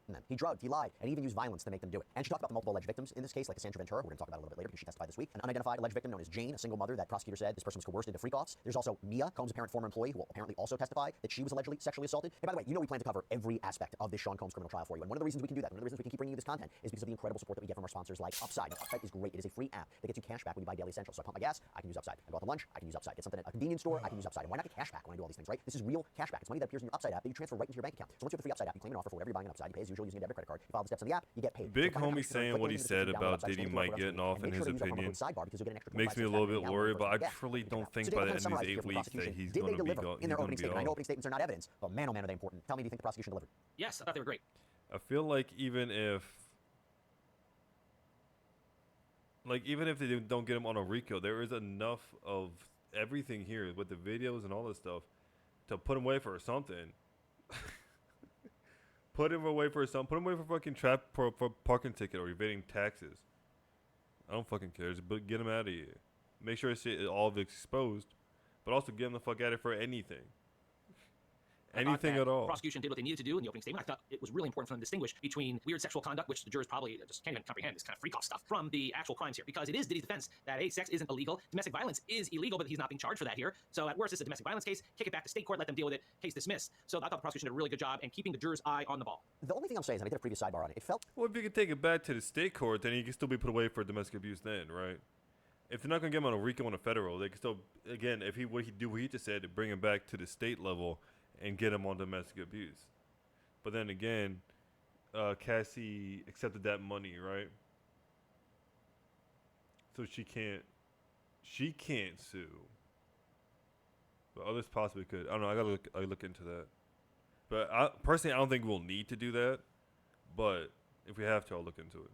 Them. He drugged, he lied, and even used violence to make them do it. And she talked about the multiple alleged victims in this case, like Cassandra Ventura, who we're going to talk about a little bit later because she testified this week. An unidentified alleged victim known as Jane, a single mother that prosecutor said this person was coerced into freak-offs. There's also Mia, Combs' apparent former employee, who will apparently also testify that she was allegedly sexually assaulted. And by the way, you know we plan to cover every aspect of this Sean Combs criminal trial for you. And one of the reasons we can do that, one of the reasons we can keep bringing you this content is because of the incredible support that we get from our sponsors like Upside. Now, Upside is great. It is a free app that gets you cash back when you buy daily essentials. So I pump my gas, I can use Upside. I go out to lunch, I can use Upside. Get something at a convenience store, I can use Upside. And why not get cash back when I do all these things, right? This is real cash back. It's money that appears in your Upside app that you transfer right into your bank account. So once you have the free Upside app, you claim an offer for whatever you're buying on Upside. You pay as you usual using a debit credit card. You follow the steps on the app, you get paid. Big So homie saying what he said about Diddy might getting off in his opinion makes me a little bit worried, but I truly don't think by the end of these 8 weeks that he's going to be in their opening statement. I know off. opening statements are not evidence, but man, oh man, are they important. Tell me, do you think the prosecution delivered? Yes, I thought they were great. I feel like even if they don't get him on a RICO, there is enough of everything here with the videos and all this stuff to put him away for something. Put him away for something. Put him away for fucking for parking ticket or evading taxes. I don't fucking care. Just get him out of here. Make sure it's all of it's exposed, but also get him the fuck out of here for anything. Anything at all. The prosecution did what they needed to do in the opening statement. I thought it was really important for them to distinguish between weird sexual conduct, which the jurors probably just can't even comprehend, this kind of freak-off stuff, from the actual crimes here. Because it is Diddy's defense that, hey, sex isn't illegal. Domestic violence is illegal, but he's not being charged for that here. So at worst, it's a domestic violence case. Kick it back to state court, let them deal with it, case dismissed. So I thought the prosecution did a really good job in keeping the jurors' eye on the ball. The only thing I'm saying is, and I did a previous sidebar on it, it felt... Well, if you can take it back to the state court, then he can still be put away for domestic abuse then, right? If they're not going to get him on a RICO and a federal, they can still, again, if what he just said, to bring him back to the state level and get him on domestic abuse. But then again, Cassie accepted that money, right? So she can't sue. But others possibly could. I don't know. I gotta look into that. But personally, I don't think we'll need to do that. But if we have to, I'll look into it.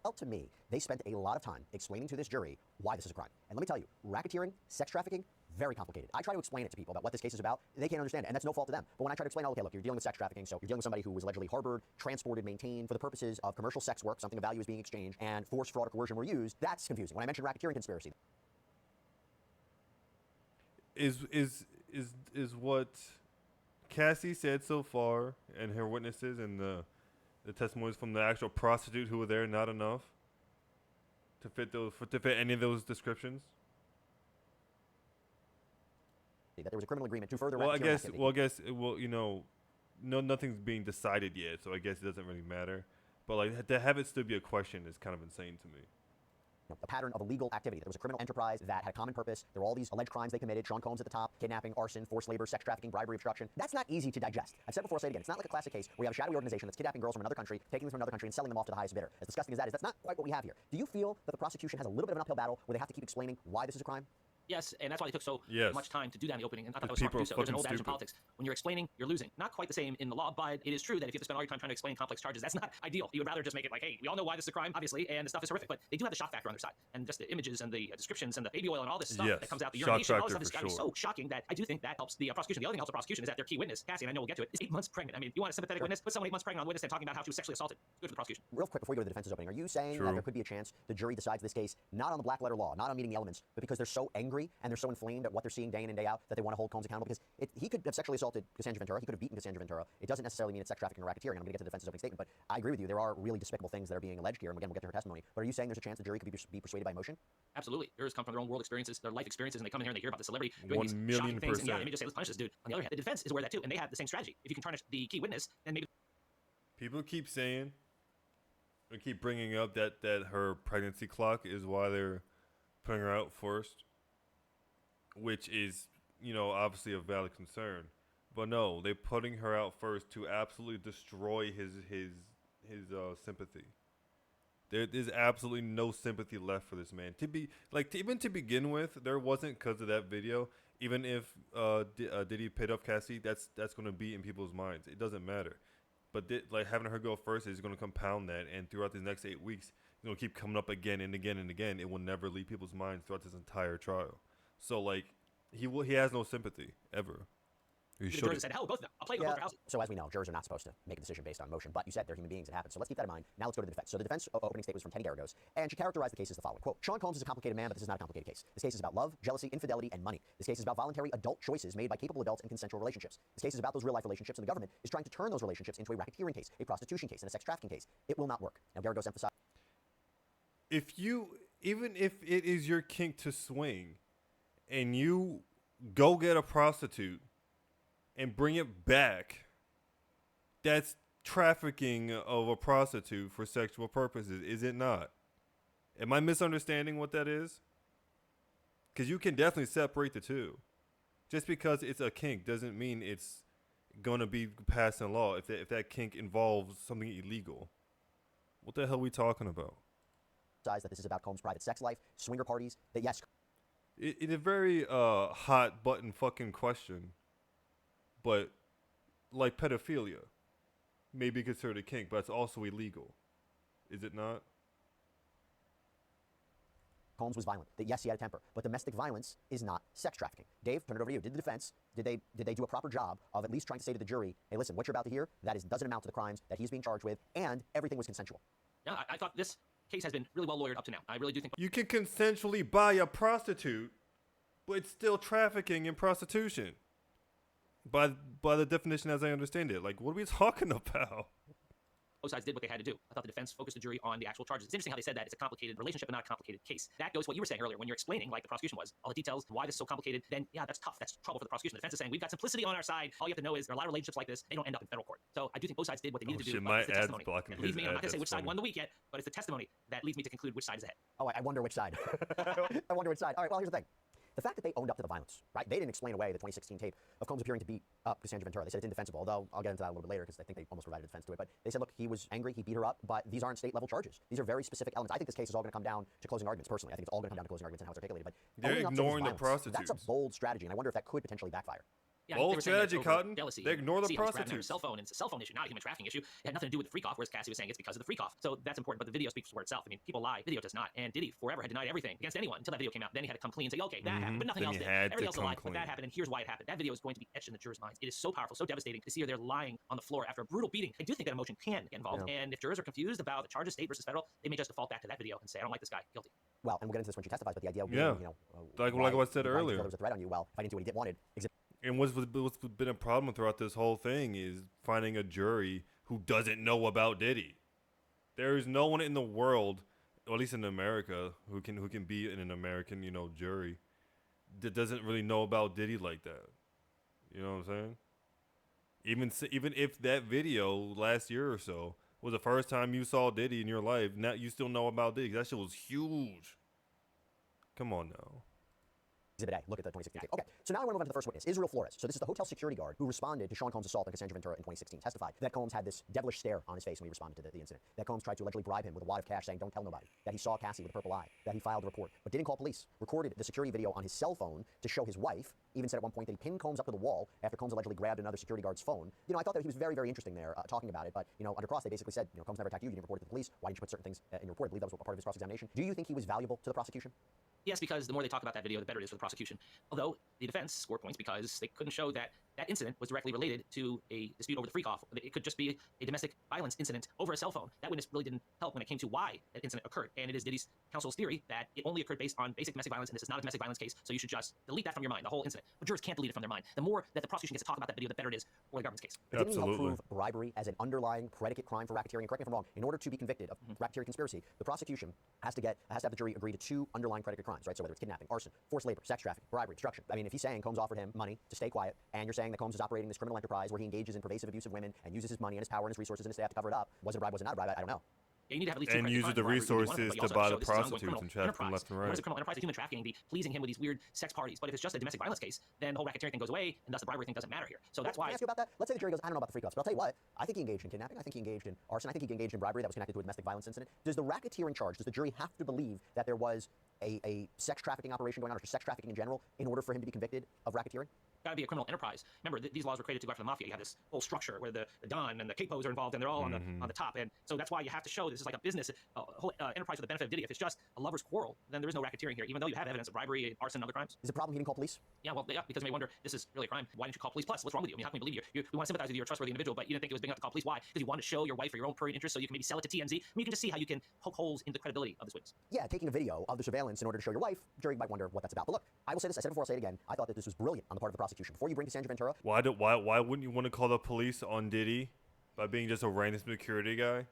Felt to me, they spent a lot of time explaining to this jury why this is a crime. And let me tell you, racketeering, sex trafficking, very complicated. I try to explain it to people about what this case is about. They can't understand it, and that's no fault to them. But when I try to explain, okay, look, you're dealing with sex trafficking, so you're dealing with somebody who was allegedly harbored, transported, maintained for the purposes of commercial sex work, something of value is being exchanged, and force, fraud, or coercion were used, that's confusing. When I mentioned racketeering conspiracy. Is what Cassie said so far, and her witnesses, and the testimonies from the actual prostitute who were there not enough to fit any of those descriptions? That there was a criminal agreement to further nothing's being decided yet, so I guess it doesn't really matter. But like to have it still be a question is kind of insane to me. A pattern of illegal activity. There was a criminal enterprise that had a common purpose. There were all these alleged crimes they committed. Sean Combs at the top, kidnapping, arson, forced labor, sex trafficking, bribery, obstruction. That's not easy to digest. I've said before, I'll say it again. It's not like a classic case where you have a shadowy organization that's kidnapping girls from another country, taking them from another country, and selling them off to the highest bidder. As disgusting as that is, that's not quite what we have here. Do you feel that the prosecution has a little bit of an uphill battle where they have to keep explaining why this is a crime? Yes, and that's why they took so much time to do that in the opening. And I thought that was smart to do so. There's an old adage in politics. When you're explaining, you're losing. Not quite the same in the law, but it is true that if you have to spend all your time trying to explain complex charges, that's not ideal. You would rather just make it like, hey, we all know why this is a crime, obviously, and the stuff is horrific, but they do have the shock factor on their side. And just the images and the descriptions and the baby oil and all this stuff that comes out, the urination, all this stuff is gotta be so shocking that I do think that helps the prosecution. The other thing that helps the prosecution is that their key witness, Cassie, and I know we'll get to it, is 8 months pregnant. I mean, if you want a sympathetic witness, put someone 8 months pregnant on the witness and talking about how she was sexually assaulted. Good for the prosecution. Real quick, before you go to the defense's opening, are you saying that there could be a chance the jury decides this case not on the black letter law, not on meeting the elements, but because they're so angry and they're so inflamed at what they're seeing day in and day out that they want to hold Combs accountable? Because he could have sexually assaulted Cassandra Ventura, he could have beaten Cassandra Ventura. It doesn't necessarily mean it's sex trafficking or racketeering. I'm going to get to the defense's opening statement, but I agree with you. There are really despicable things that are being alleged here, and again, we'll get to her testimony. But are you saying there's a chance the jury could be persuaded by emotion? Absolutely. Jurors come from their own world experiences, their life experiences, and they come in here and they hear about the celebrity doing these shocking things. And yeah, they may just say, let's punish this dude. On the other hand, the defense is aware of that too, and they have the same strategy. If you can tarnish the key witness, then maybe. People keep saying, or keep bringing up that her pregnancy clock is why they're putting her out first, which is, obviously a valid concern. But no, they're putting her out first to absolutely destroy his sympathy. There's absolutely no sympathy left for this man. Even to begin with, there wasn't, because of that video. Even if Diddy paid off Cassie, that's going to be in people's minds. It doesn't matter. But having her go first is going to compound that, and throughout these next 8 weeks, it's going to keep coming up again and again and again. It will never leave people's minds throughout this entire trial. So he has no sympathy ever. The jurors said, hell, both of them. I'll play you both houses. So as we know, jurors are not supposed to make a decision based on emotion, but you said they're human beings, it happens. So let's keep that in mind. Now let's go to the defense. So the defense opening statement was from Teddy Garagos, and she characterized the case as the following. Quote, Sean Combs is a complicated man, but this is not a complicated case. This case is about love, jealousy, infidelity, and money. This case is about voluntary adult choices made by capable adults in consensual relationships. This case is about those real-life relationships, and the government is trying to turn those relationships into a racketeering case, a prostitution case, and a sex trafficking case. It will not work. Now Garagos emphasized, even if it is your kink to swing, and you go get a prostitute and bring it back, that's trafficking of a prostitute for sexual purposes, is it not? Am I misunderstanding what that is? Because you can definitely separate the two. Just because it's a kink doesn't mean it's gonna be passed in law if that kink involves something illegal? What the hell are we talking about? That this is about Combs' private sex life, swinger parties. That yes, It's a very hot button fucking question, but like pedophilia may be considered a kink, but it's also illegal, is it not? Combs was violent. That yes, he had a temper, but domestic violence is not sex trafficking. Dave, turn it over to you. Did the defense, did they do a proper job of at least trying to say to the jury, hey, listen, what you're about to hear, doesn't amount to the crimes that he's being charged with, and everything was consensual? Yeah, I thought this case has been really well lawyered up to now. I really do think You can consensually buy a prostitute, but it's still trafficking and prostitution. By the definition as I understand it. Like, what are we talking about? both sides did what they had to do. I thought the defense focused the jury on the actual charges. It's interesting how they said that it's a complicated relationship and not a complicated case. That goes to what you were saying earlier when you're explaining, like the prosecution was, all the details, why this is so complicated. Then, yeah, that's tough. That's trouble for the prosecution. The defense is saying, we've got simplicity on our side. All you have to know is there are a lot of relationships like this. They don't end up in federal court. So I do think both sides did what they needed to do. My it's the ad's testimony blocking that leads me, I'm not going to say which funny. side won the week yet, but it's the testimony that leads me to conclude which side is ahead. Oh, I wonder which side. I wonder which side. All right, well, here's the thing. The fact that they owned up to the violence, right? They didn't explain away the 2016 tape of Combs appearing to beat up Cassandra Ventura. They said it's indefensible, although I'll get into that a little bit later because I think they almost provided a defense to it. But they said, look, he was angry, he beat her up, but these aren't state-level charges. These are very specific elements. I think this case is all going to come down to closing arguments, personally. I think it's all going to come down to closing arguments and how it's articulated. But they're ignoring the violence, prostitutes. that's a bold strategy, and I wonder if that could potentially backfire. Yeah, bold strategy, Cotton. Jealousy. They ignore the See how he's grabbing her prostitutes. cell phone, and it's a cell phone issue, not a human trafficking issue. It had nothing to do with the freak off, whereas Cassie was saying it's because of the freak off. So that's important, but the video speaks for itself. I mean, people lie, video does not. And Diddy forever had denied everything against anyone until that video came out. Then he had to come clean and say, okay, that happened, but nothing else did. Everything else lied, but that happened, and here's why it happened. That video is going to be etched in the jurors' minds. It is so powerful, so devastating to see her there lying on the floor after a brutal beating. I do think that emotion can get involved, and if jurors are confused about the charges, state versus federal, they may just default back to that video and say, I don't like this guy, guilty. Well, and we'll get into this when she testifies, but the idea, yeah, you know, like I said earlier, there was a threat on you. Well, if I didn't do what he wanted. And what's been a problem throughout this whole thing is finding a jury who doesn't know about Diddy. There is no one in the world, or at least in America, who can be in an American, jury that doesn't really know about Diddy like that. You know what I'm saying? Even if that video last year or so was the first time you saw Diddy in your life, now you still know about Diddy. That shit was huge. Come on now. Exhibit A. Look at the 2016 tape. Okay, so now I want to move on to the first witness, Israel Flores. So this is the hotel security guard who responded to Sean Combs' assault on Cassandra Ventura in 2016. Testified that Combs had this devilish stare on his face when he responded to the incident. That Combs tried to allegedly bribe him with a wad of cash, saying, "Don't tell nobody." That he saw Cassie with a purple eye. That he filed a report, but didn't call police. Recorded the security video on his cell phone to show his wife. Even said at one point that he pinned Combs up to the wall after Combs allegedly grabbed another security guard's phone. I thought that he was very, very interesting there talking about it. But under cross, they basically said, Combs never attacked you. You didn't report it to the police. Why didn't you put certain things in your report? I believe that was part of his cross-examination. Do you think he was valuable to the prosecution? Yes, because the more they talk about that video, the better it is for the prosecution. Although the defense scored points because they couldn't show that that incident was directly related to a dispute over the freak-off. It could just be a domestic violence incident over a cell phone. That witness really didn't help when it came to why that incident occurred. And it is Diddy's counsel's theory that it only occurred based on basic domestic violence, and this is not a domestic violence case, so you should just delete that from your mind, the whole incident. But jurors can't delete it from their mind. The more that the prosecution gets to talk about that video, the better it is for the government's case. But didn't he help prove bribery as an underlying predicate crime for racketeering? And correct me if I'm wrong, in order to be convicted of racketeering conspiracy, the prosecution has to have the jury agree to 2 underlying predicate crimes, right? So whether it's kidnapping, arson, forced labor, sex trafficking, bribery, destruction. I mean, if he's saying Combs offered him money to stay quiet, and you're saying that Combs is operating this criminal enterprise where he engages in pervasive abuse of women and uses his money and his power and his resources and his staff to cover it up, was it a bribe, was it not a bribe? I don't know. Yeah, you need to have at least and use the resources to buy the prostitutes and traffic them left and right. What is a criminal enterprise? The human trafficking, the pleasing him with these weird sex parties. But if it's just a domestic violence case, then the whole racketeering thing goes away, and thus the bribery thing doesn't matter here. So that's why. Can I ask you about that? Let's say the jury goes, I don't know about the freak-offs, but I'll tell you what. I think he engaged in kidnapping. I think he engaged in arson. I think he engaged in bribery that was connected to a domestic violence incident. Does the racketeering charge, does the jury have to believe that there was a sex trafficking operation going on, or sex trafficking in general, in order for him to be convicted of racketeering? Got to be a criminal enterprise. Remember, these laws were created to go after the mafia. You have this whole structure where the Don and the capos are involved, and they're all on the top. And so that's why you have to show this is like a business, a whole enterprise for the benefit of Diddy. If it's just a lover's quarrel, then there is no racketeering here, even though you have evidence of bribery, arson, and other crimes. Is it a problem he didn't call police? Yeah, well, yeah, because you may wonder, this is really a crime. Why didn't you call police? Plus, what's wrong with you? I mean, how can we believe you? We want to sympathize with you. You're a trustworthy individual, but you didn't think it was big enough to call police. Why? Because you wanted to show your wife for your own prurient interest, so you can maybe sell it to TMZ. I mean, you can just see how you can poke holes in the credibility of this witness. Yeah, taking a video of the surveillance in order to show your wife, jury might wonder what that's about. But look, I will say this, I said it before, I'll say it again. I thought that this was brilliant on the part of the prosecution. Before you bring Cassandra Ventura, why wouldn't you want to call the police on Diddy by being just a random security guy?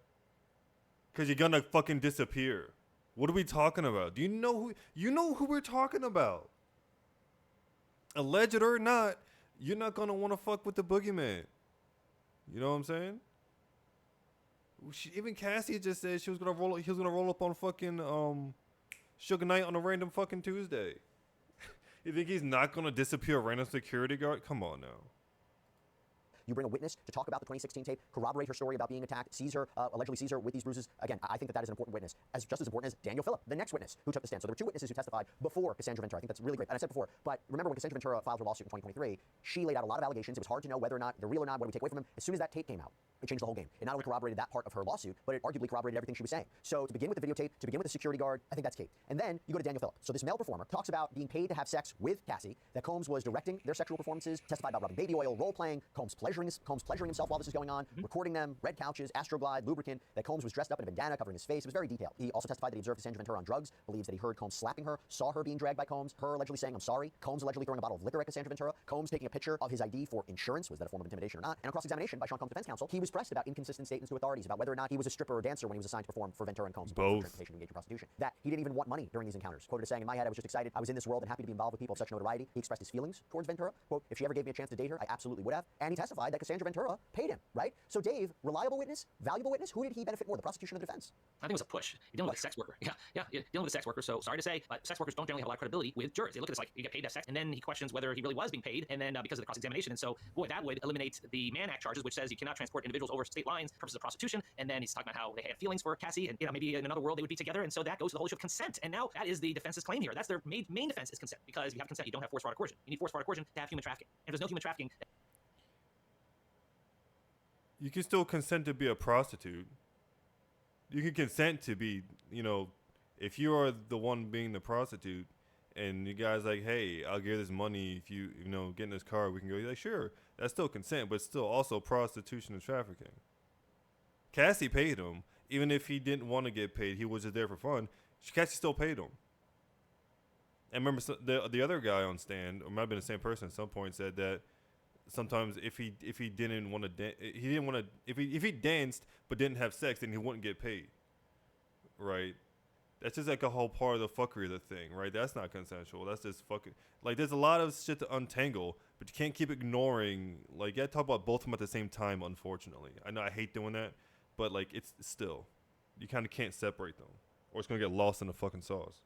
Because you're gonna fucking disappear. What are we talking about? Do you know who we're talking about? Alleged or not, you're not gonna want to fuck with the boogeyman. You know what I'm saying? Even Cassie just said he was gonna roll up on fucking Suge Knight on a random fucking Tuesday. You think he's not gonna disappear a random security guard? Come on now. You bring a witness to talk about the 2016 tape, corroborate her story about being attacked, allegedly sees her with these bruises. Again, I think that is an important witness, just as important as Daniel Phillip, the next witness who took the stand. So there were two witnesses who testified before Cassandra Ventura. I think that's really great. And I said before, but remember when Cassandra Ventura filed her lawsuit in 2023, she laid out a lot of allegations. It was hard to know whether or not they're real or not, what do we take away from them. As soon as that tape came out, it changed the whole game. It not only corroborated that part of her lawsuit, but it arguably corroborated everything she was saying. So to begin with the videotape, to begin with the security guard, I think that's key. And then you go to Daniel Phillip. So this male performer talks about being paid to have sex with Cassie, that Combs was directing their sexual performances, testified about rubbing baby oil, role-playing, Combs pleasuring himself while this is going on, recording them, red couches, Astroglide, lubricant, that Combs was dressed up in a bandana covering his face. It was very detailed. He also testified that he observed Cassandra Ventura on drugs, believes that he heard Combs slapping her, saw her being dragged by Combs, her allegedly saying, "I'm sorry," Combs allegedly throwing a bottle of liquor at Cassandra Ventura, Combs taking a picture of his ID for insurance. Was that a form of intimidation or not? And on cross-examination by Sean Combs' defense counsel, he was pressed about inconsistent statements to authorities about whether or not he was a stripper or dancer when he was assigned to perform for Ventura and Combs. Both. Transportation to engage in prostitution. That he didn't even want money during these encounters. Quoted as saying, "In my head, I was just excited. I was in this world and happy to be involved with people of such notoriety." He expressed his feelings towards Ventura. Quote, "If she ever gave me a chance to date her, I absolutely would have." And he testified that Cassandra Ventura paid him, right? So Dave, reliable witness, valuable witness, who did he benefit more, the prosecution or the defense? I think it was a push. You're dealing with a sex worker. Yeah, you're dealing with a sex worker. So sorry to say, but sex workers don't generally have a lot of credibility with jurors. They look at this like, you get paid to have sex, and then he questions whether he really was being paid, and then because of the cross-examination. And so, boy, that would eliminate the Mann Act charges, which says you cannot transport individuals over state lines for purposes of prostitution. And then he's talking about how they had feelings for Cassie, and maybe in another world they would be together. And so that goes to the whole issue of consent. And now that is the defense's claim here. That's their main defense is consent, because if you have consent, you don't have force, fraud, or coercion. You need force, fraud, or coercion to have human trafficking. And if there's no human trafficking, You can still consent to be a prostitute. You can consent to be, if you are the one being the prostitute, and you guys like, "Hey, I'll give this money if you get in this car, we can go." You're like, sure, that's still consent, but still also prostitution and trafficking. Cassie paid him, even if he didn't want to get paid. He was just there for fun. Cassie still paid him. And remember, the other guy on stand, or might have been the same person at some point, said that sometimes if he didn't want to, if he danced but didn't have sex, then he wouldn't get paid. Right? That's just like a whole part of the fuckery of the thing, right? That's not consensual. That's just fucking, like, there's a lot of shit to untangle, but you can't keep ignoring, like, you gotta talk about both of them at the same time, unfortunately. I know I hate doing that, but, like, it's still, you kind of can't separate them, or it's gonna get lost in the fucking sauce.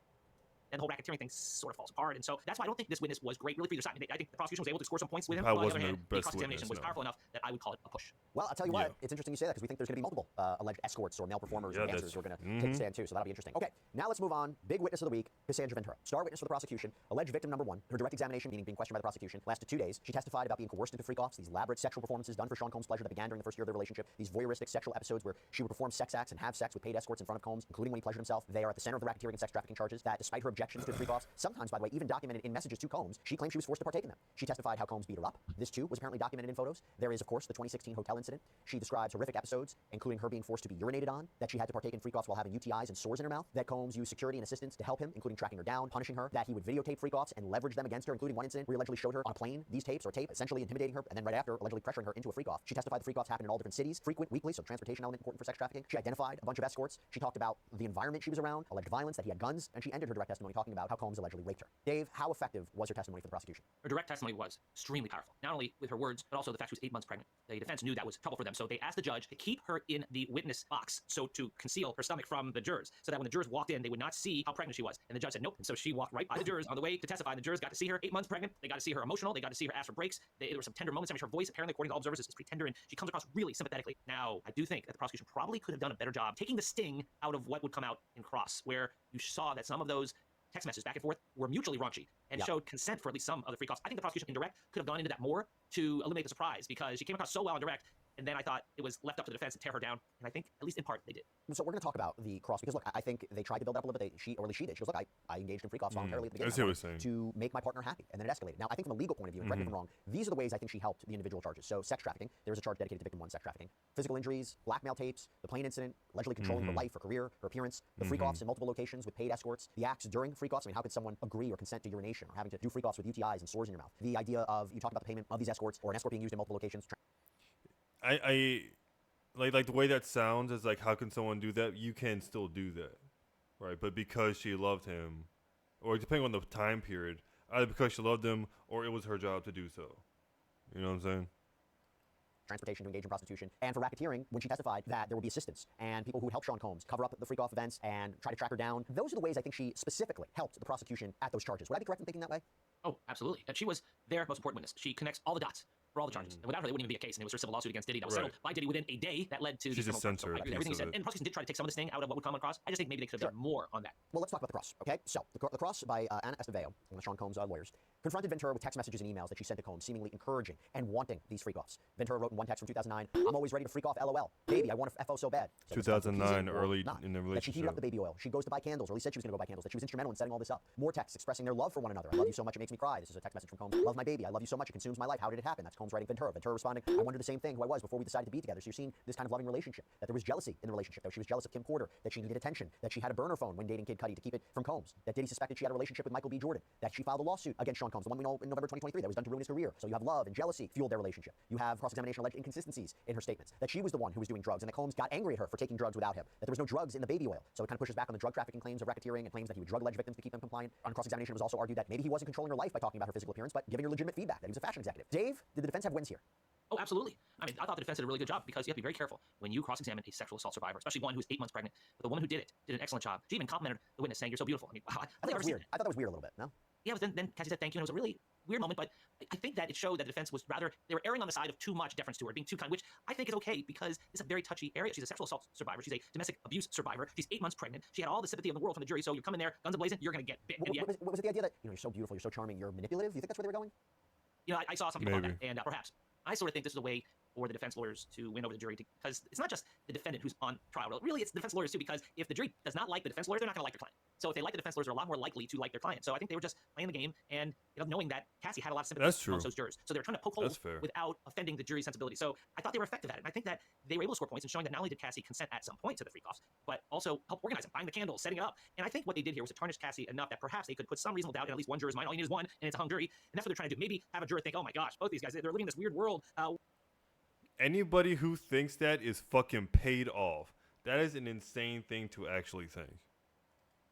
and the whole racketeering thing sort of falls apart. And so that's why I don't think this witness was great really for either side. I think the prosecution was able to score some points with him. Probably On the other wasn't hand, their the best cross-examination witness, was powerful enough that I would call it a push. Well, I'll tell you what, it's interesting you say that, because we think there's going to be multiple alleged escorts or male performers or dancers who are going to take the stand too, so that'll be interesting. Okay, now let's move on. Big witness of the week, Cassandra Ventura. Star witness for the prosecution, alleged victim number one. Her direct examination, meaning being questioned by the prosecution, lasted 2 days. She testified about being coerced into freak-offs, these elaborate sexual performances done for Sean Combs' pleasure that began during the first year of their relationship, these voyeuristic sexual episodes where she would perform sex acts and have sex with paid escorts in front of Combs, including when he pleasured himself. They are at the center of the racketeering and sex trafficking charges that, despite her objections to the freak-offs, sometimes, by the way, even documented in messages to Combs, she claimed she was forced to partake in them. She testified how Combs beat her up. This, too, was apparently documented in photos. There is, of course, the 2016 hotel incident. She describes horrific episodes, including her being forced to be urinated on, that she had to partake in freak-offs while having UTIs and sores in her mouth, that Combs used security and assistance to help him, including tracking her down, punishing her, that he would videotape freak-offs and leverage them against her, including one incident where he allegedly showed her on a plane these tapes, or tape, essentially intimidating her, and then right after, allegedly pressuring her into a freak-off. She testified the freak-offs happened in all different cities, frequent, weekly, so transportation element important for sex trafficking. She identified a bunch of escorts. She talked about the environment she was around, alleged violence, that he had guns, and she ended her direct testimony talking about how Combs allegedly raped her. Dave, how effective was her testimony for the prosecution? Her direct testimony was extremely powerful, not only with her words, but also the fact she was 8 months pregnant. The defense knew that was trouble for them, so they asked the judge to keep her in the witness box, so to conceal her stomach from the jurors, so that when the jurors walked in, they would not see how pregnant she was. And the judge said nope. And so she walked right by the jurors on the way to testify. The jurors got to see her 8 months pregnant. They got to see her emotional. They got to see her ask for breaks. There were some tender moments. I mean, her voice, apparently, according to all observers, is pretty tender, and she comes across really sympathetically. Now, I do think that the prosecution probably could have done a better job taking the sting out of what would come out in cross, where you saw that some of those text messages back and forth were mutually raunchy and showed consent for at least some of the freak-offs. I think the prosecution in direct could have gone into that more to eliminate the surprise, because she came across so well in direct, and then I thought it was left up to the defense to tear her down, and I think, at least in part, they did. So we're going to talk about the cross, because look, I think they tried to build up a little bit. Or at least she did. She goes, look, I engaged in freak-offs voluntarily at the beginning to make my partner happy, and then it escalated. Now, I think from a legal point of view, and correct me if I'm wrong, these are the ways I think she helped the individual charges. So sex trafficking, there was a charge dedicated to victim one, sex trafficking. Physical injuries, blackmail tapes, the plane incident, allegedly controlling her life, her career, her appearance, the freak-offs in multiple locations with paid escorts, the acts during freak-offs. I mean, how could someone agree or consent to urination, or having to do freak-offs with UTIs and sores in your mouth? The idea of, you talk about the payment of these escorts, or an escort being used in multiple locations. I like the way that sounds is like, how can someone do that? You can still do that, right? But because she loved him, or depending on the time period, either because she loved him or it was her job to do so. You know what I'm saying? Transportation to engage in prostitution, and for racketeering, when she testified that there would be assistance and people who would help Sean Combs cover up the freak-off events and try to track her down. Those are the ways I think she specifically helped the prosecution at those charges. Would I be correct in thinking that way? Oh, absolutely. And she was their most important witness. She connects all the dots. for all the charges. And without her, there wouldn't even be a case. And it was her civil lawsuit against Diddy that was settled by Diddy within a day that led to She's the just criminal charges. So I censored. agree with everything he said. And the prosecution did try to take some of this thing out of what would come across. I just think maybe they could have done more on that. Well, let's talk about the cross, okay? So, the cross by Anna Estevao, one of Sean Combs' lawyers, confronted Ventura with text messages and emails that she sent to Combs, seemingly encouraging and wanting these freak-offs. Ventura wrote in one text from 2009, I'm always ready to freak off, LOL. Baby, I want to FO so bad. So 2009, early in the relationship. That she heated up the baby oil. She goes to buy candles, or at least said she was going to go buy candles, that she was instrumental in setting all this up. More texts expressing their love for one another. I love you so much, it makes me cry. This is a text message from Combs. Love my baby. I love you so much, it consumes my life. How did it happen? That's Combs writing Ventura. Ventura responding, I wondered the same thing, who I was before we decided to be together. So you're seeing this kind of loving relationship, that there was jealousy in the relationship, that she was jealous of Kim Porter, that she needed attention, that she had a burner phone when dating Kid Cudi to keep it from Combs, that Diddy suspected she had a relationship with Michael B. Jordan, that she filed a lawsuit against Sean Combs, the one we know in November 2023 that was done to ruin his career. So you have love and jealousy fueled their relationship. You have cross-examination alleged inconsistencies in her statements, that she was the one who was doing drugs and that Combs got angry at her for taking drugs without him, that there was no drugs in the baby oil. So it kind of pushes back on the drug trafficking claims of racketeering and claims that he would drug alleged victims to keep them compliant. On cross-examination, it was also argued that maybe he wasn't controlling her life by talking about her physical appearance, but giving her legitimate feedback, that he was a fashion executive. Dave, did the defense have wins here? Oh, absolutely. I mean, I thought the defense did a really good job because you have to be very careful when you cross-examine a sexual assault survivor, especially one who's 8 months pregnant. But the woman who did it did an excellent job. She even complimented the witness, saying, "You're so beautiful." I mean, wow, I thought that was weird. I thought that was weird a little bit. No. Yeah, but then Cassie said thank you, and it was a really weird moment. But I think that it showed that the defense was rather they were erring on the side of too much deference to her, being too kind, which I think is okay because it's a very touchy area. She's a sexual assault survivor. She's a domestic abuse survivor. She's 8 months pregnant. She had all the sympathy of the world from the jury. So you come in there, guns a-blazing, you're going to get bit. Was it the idea that you're so beautiful, you're so charming, you're manipulative? Do you think that's where they were going? I saw some people on that, and perhaps I sort of think this is a way for the defense lawyers to win over the jury because it's not just the defendant who's on trial. Really, it's the defense lawyers too, because if the jury does not like the defense lawyers, they're not going to like their client. So if they like the defense lawyers, they're a lot more likely to like their client. So I think they were just playing the game and knowing that Cassie had a lot of sympathy amongst those jurors. So they were trying to poke holes without offending the jury's sensibility. So I thought they were effective at it. And I think that they were able to score points in showing that not only did Cassie consent at some point to the freak-offs, but also help organize it, buying the candles, setting it up. And I think what they did here was to tarnish Cassie enough that perhaps they could put some reasonable doubt in at least one juror's mind. All you need is one, and it's a hung jury. And that's what they're trying to do. Maybe have a juror think, oh my gosh, both these guys, they're living in this weird world. Anybody who thinks that is fucking paid off. That is an insane thing to actually think.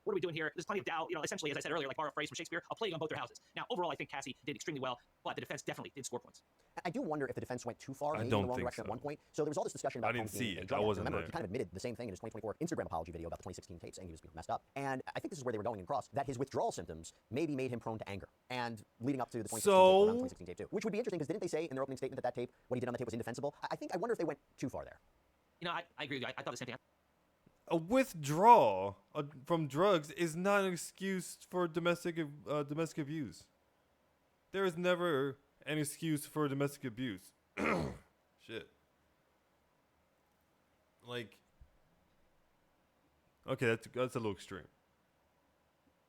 What are we doing here? There's plenty of doubt. Essentially, as I said earlier, like borrow a phrase from Shakespeare, a plague on both their houses. Now, overall, I think Cassie did extremely well, but the defense definitely did score points. I do wonder if the defense went too far, maybe in the wrong direction at one point. So there was all this discussion about I didn't see it. I wasn't there. He kind of admitted the same thing in his 2024 Instagram apology video about the 2016 tape, saying he was messed up. And I think this is where they were going across, that his withdrawal symptoms maybe made him prone to anger. And leading up to the 2016 tape too. Which would be interesting, because didn't they say in their opening statement that tape, what he did on the tape was indefensible? I wonder if they went too far there. I agree with you. I thought the same thing. A withdrawal from drugs is not an excuse for domestic abuse. There is never an excuse for domestic abuse. Shit. Like, okay, that's a little extreme.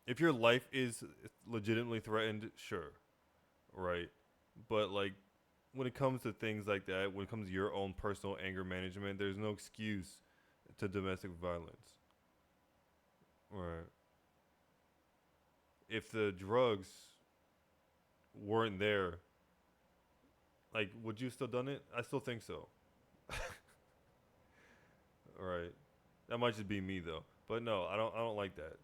If your life is legitimately threatened, sure, right? But like, when it comes to things like that, when it comes to your own personal anger management, there's no excuse to domestic violence. Right. If the drugs weren't there, like, would you still done it? I still think so. Right. That might just be me though. But no, I don't like that.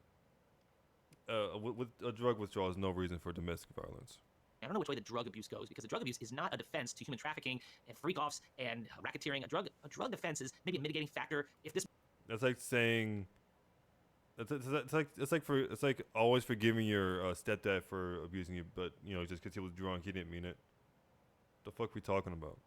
With a drug withdrawal is no reason for domestic violence. I don't know which way the drug abuse goes, because the drug abuse is not a defense to human trafficking and freak-offs and racketeering. A drug defense is maybe a mitigating factor. If this, that's like saying, it's like always forgiving your stepdad for abusing you, but just because he was drunk, he didn't mean it. The fuck we talking about?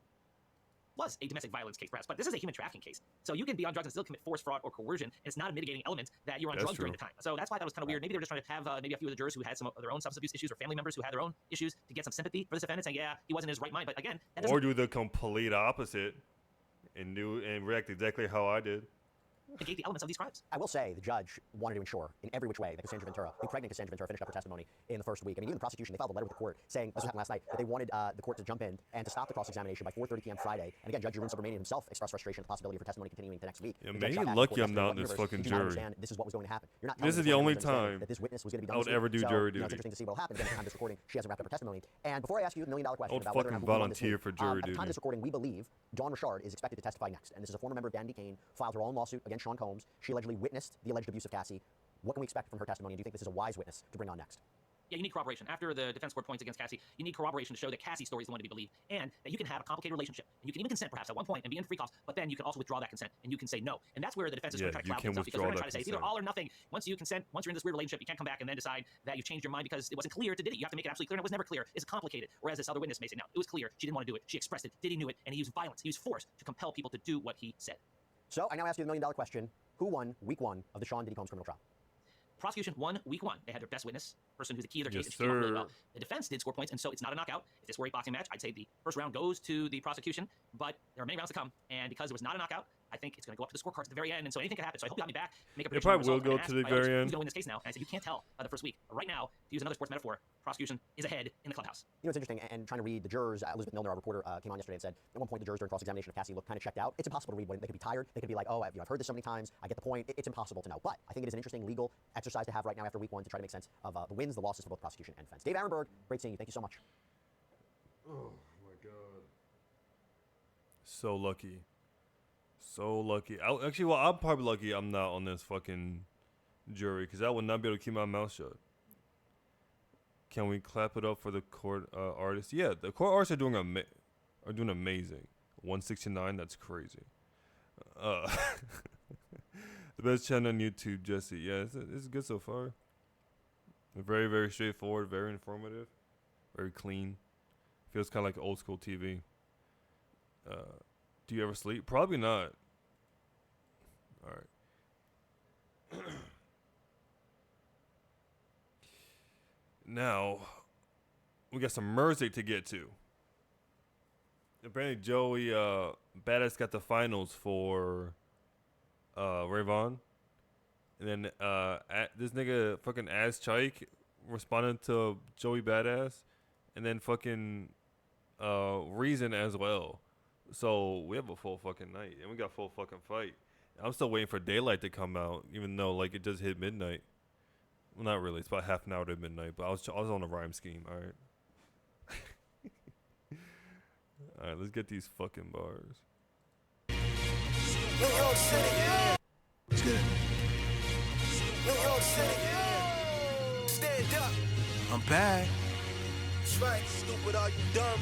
Was a domestic violence case, perhaps, but this is a human trafficking case. So you can be on drugs and still commit force, fraud, or coercion, and it's not a mitigating element that you're on drugs during the time. So that's why that was kind of weird. Maybe they were just trying to have maybe a few of the jurors who had some of their own substance abuse issues, or family members who had their own issues, to get some sympathy for this defendant, saying, yeah, he wasn't in his right mind. But again, that doesn't... Or do the complete opposite and react exactly how I did. Negate the elements of these crimes. I will say the judge wanted to ensure in every which way that Cassandra Ventura, the pregnant Cassandra Ventura, finished up her testimony in the first week. I mean, even the prosecution, they filed a letter with the court saying, this happened last night, that they wanted the court to jump in and to stop the cross-examination by 4:30 p.m. Friday. And again, Judge Jeroen Subramanian himself expressed frustration at the possibility of her testimony continuing to next week. Yeah, man, you're lucky I'm not in this fucking jury. This is what was going to happen. You're not this is the only time that this witness was going to be done I would ever do jury duty. It's interesting to see what will happen. Again, at the time of this recording, she hasn't wrapped up her testimony. And before I ask you the $1 million question about whether or not volunteer for jury duty. at the time of this recording, we believe Dawn Richard is expected to testify next. And this is a former member of Dandy Kane, filed her own lawsuit against Sean Combs. She allegedly witnessed the alleged abuse of Cassie. What can we expect from her testimony? And do you think this is a wise witness to bring on next? Yeah, you need corroboration. After the defense scored points against Cassie, you need corroboration to show that Cassie's story is the one to be believed, and that you can have a complicated relationship, and you can even consent perhaps at one point and be in free calls, but then you can also withdraw that consent, and you can say no. And that's where the defense is going to try to cloud themselves, because they're going to try to say it's either all or nothing. Once you consent, once you're in this weird relationship, you can't come back and then decide that you've changed your mind because it wasn't clear to Diddy. You have to make it absolutely clear, and it was never clear. It's complicated. Whereas this other witness may say, no, it was clear. She didn't want to do it. She expressed it. Diddy knew it, and he used violence. He used force to compel people to do what he said. So I now ask you the million-dollar question. Who won week 1 of the Sean Diddy Combs criminal trial? Prosecution won week 1. They had their best witness, person who's the key of their case, and she came out really well. The defense did score points, and so it's not a knockout. If this were a boxing match, I'd say the first round goes to the prosecution, but there are many rounds to come, and because it was not a knockout, I think it's going to go up to the scorecards at the very end, and so anything can happen. So I hope you got me back, make a prediction. It probably will go to the very end. Who's going to win this case now? And I said, you can't tell the first week. Right now, to use another sports metaphor, prosecution is ahead in the clubhouse. You know, it's interesting, and trying to read the jurors, Elizabeth Milner, our reporter, came on yesterday and said, at one point the jurors during cross-examination of Cassie looked kind of checked out. It's impossible to read. They could be tired. They could be like, oh, I've heard this so many times. I get the point. It's impossible to know. But I think it is an interesting legal exercise to have right now after week 1 to try to make sense of the wins, the losses for both prosecution and defense. Dave Arenberg, great seeing you. Thank you so much. Oh, my God. So lucky. So lucky. Actually, well, I'm probably lucky I'm not on this fucking jury, because I would not be able to keep my mouth shut. Can we clap it up for the court artists? Yeah, the court artists are doing amazing. 169, that's crazy. The best channel on YouTube, Jesse. Yeah, it's good so far. Very, very straightforward, very informative, very clean. Feels kind of like old school TV. Do you ever sleep? Probably not. All right. Now, we got some Merzig to get to. Apparently, Joey Badass got the finals for Rayvon. And then this nigga fucking Ass Chike responded to Joey Badass. And then fucking Reason as well. So we have a full fucking night, and we got a full fucking fight. I'm still waiting for daylight to come out, even though like it just hit midnight. Well, not really. It's about half an hour to midnight, but I was on a rhyme scheme. All right. All right, let's get these fucking bars. New York City. It's good. New York City. Stand up. I'm back. That's right. Stupid, are you dumb?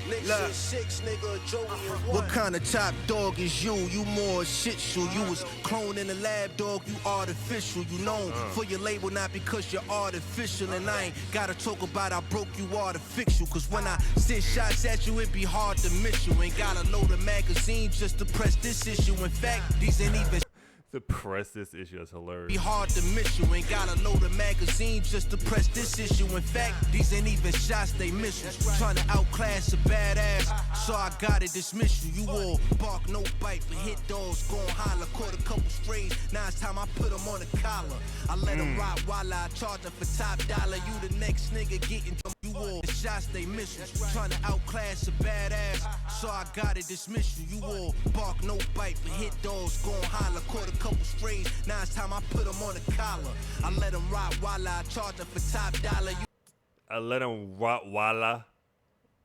Look, six, nigga, Joey and what kind of top dog is you? You more shit shoe. You was cloned in the lab, dog. You artificial. You known for your label, not because you're artificial. And I ain't gotta talk about I broke you artificial. Cause when I send shots at you, it be hard to miss you. Ain't gotta load a magazine just to press this issue. In fact, these ain't even to press this issue. That's hilarious. Be hard to miss you. Ain't gotta load a magazine just to press this issue. In fact, these ain't even shots, they miss you. Trying to outclass a badass, so I gotta dismiss you. You all bark, no bite, but hit dogs, gon' holler. Caught a couple strays, now it's time I put them on the collar. I let them rock while I charge them for top dollar. You the next nigga getting you all shots, they miss you. Trying to outclass a badass, so I gotta dismiss you. You all bark, no bite, but hit dogs, gon' holler. Caught a couple strays, now it's time I put them on the collar. I let them rock while I charge them for top dollar. I let them rock while I.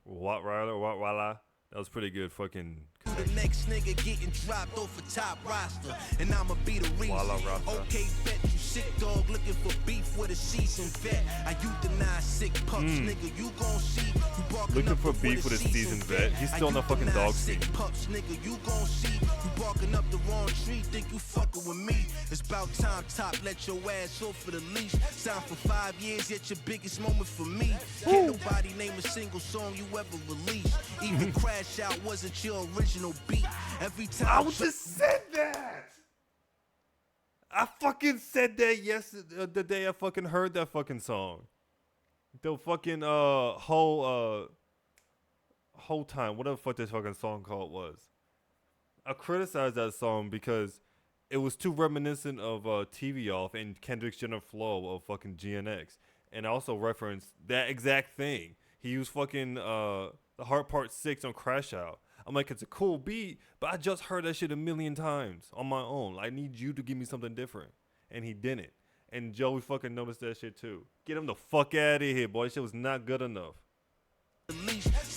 That was pretty good fucking. The next nigga getting dropped off a top roster, and I'ma be the reason. Okay, bet you sick dog looking for beef with a seasoned vet. I euthanize sick pups, nigga. You gon' see. You barking looking up for beef with a seasoned vet. He's still in the fucking dog scene. Pups, nigga. You gon' see. You barking up the wrong tree. Think you fucking with me? It's about time, top. Let your ass off for the leash. Signed for 5 years, yet your biggest moment for me. Can't nobody name a single song you ever released. Even Crash Out wasn't your original beat. Every time I just said that. I fucking said that yesterday, the day I fucking heard that fucking song. The fucking whole time, whatever the fuck this fucking song called was. I criticized that song because it was too reminiscent of TV Off and Kendrick's General Flow of fucking GNX, and I also referenced that exact thing. He used fucking the Heart Part 6 on Crash Out. I'm like, it's a cool beat, but I just heard that shit a million times on my own. I need you to give me something different. And he didn't. And Joey fucking noticed that shit too. Get him the fuck out of here, boy. That shit was not good enough. Let's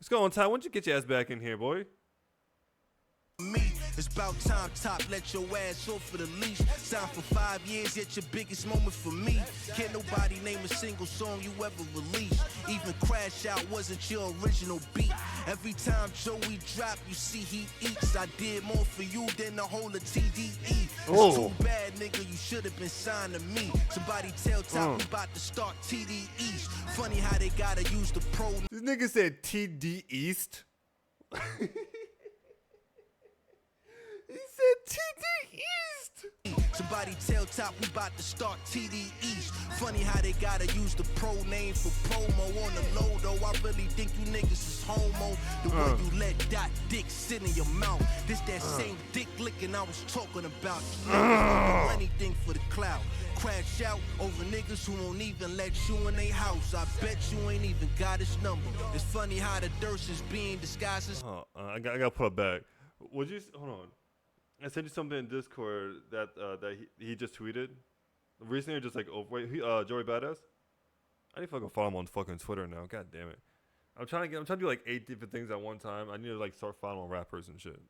go on time. Why don't you get your ass back in here, boy? Me, It's about time, top, let your ass off for the leash. Signed for 5 years, yet your biggest moment for me. Can't nobody name a single song you ever released. Even Crash Out wasn't your original beat. Every time Joey drop, you see he eats. I did more for you than the whole of TDE. It's too bad, nigga, you should have been signed to me. Somebody tell Top we about to start TDEs. Funny how they gotta use the pro. This nigga said TD East. He said TD East. Somebody tell Top we about to start TDEs. Funny how they gotta use the pro name for promo on the low though. I really think you niggas is homo. The way you let that dick sit in your mouth. This that same dick licking I was talking about. You niggas will do anything for the clout. Crash out over niggas who won't even let you in their house. I bet you ain't even got his number. It's funny how the Durst is being disguised as. I gotta put it back. Would you hold on? I sent you something in Discord that he just tweeted recently. Just like, oh wait, Joey Badass. I need to fucking follow him on fucking Twitter now. God damn it! I'm trying to do like 8 different things at one time. I need to like start following rappers and shit.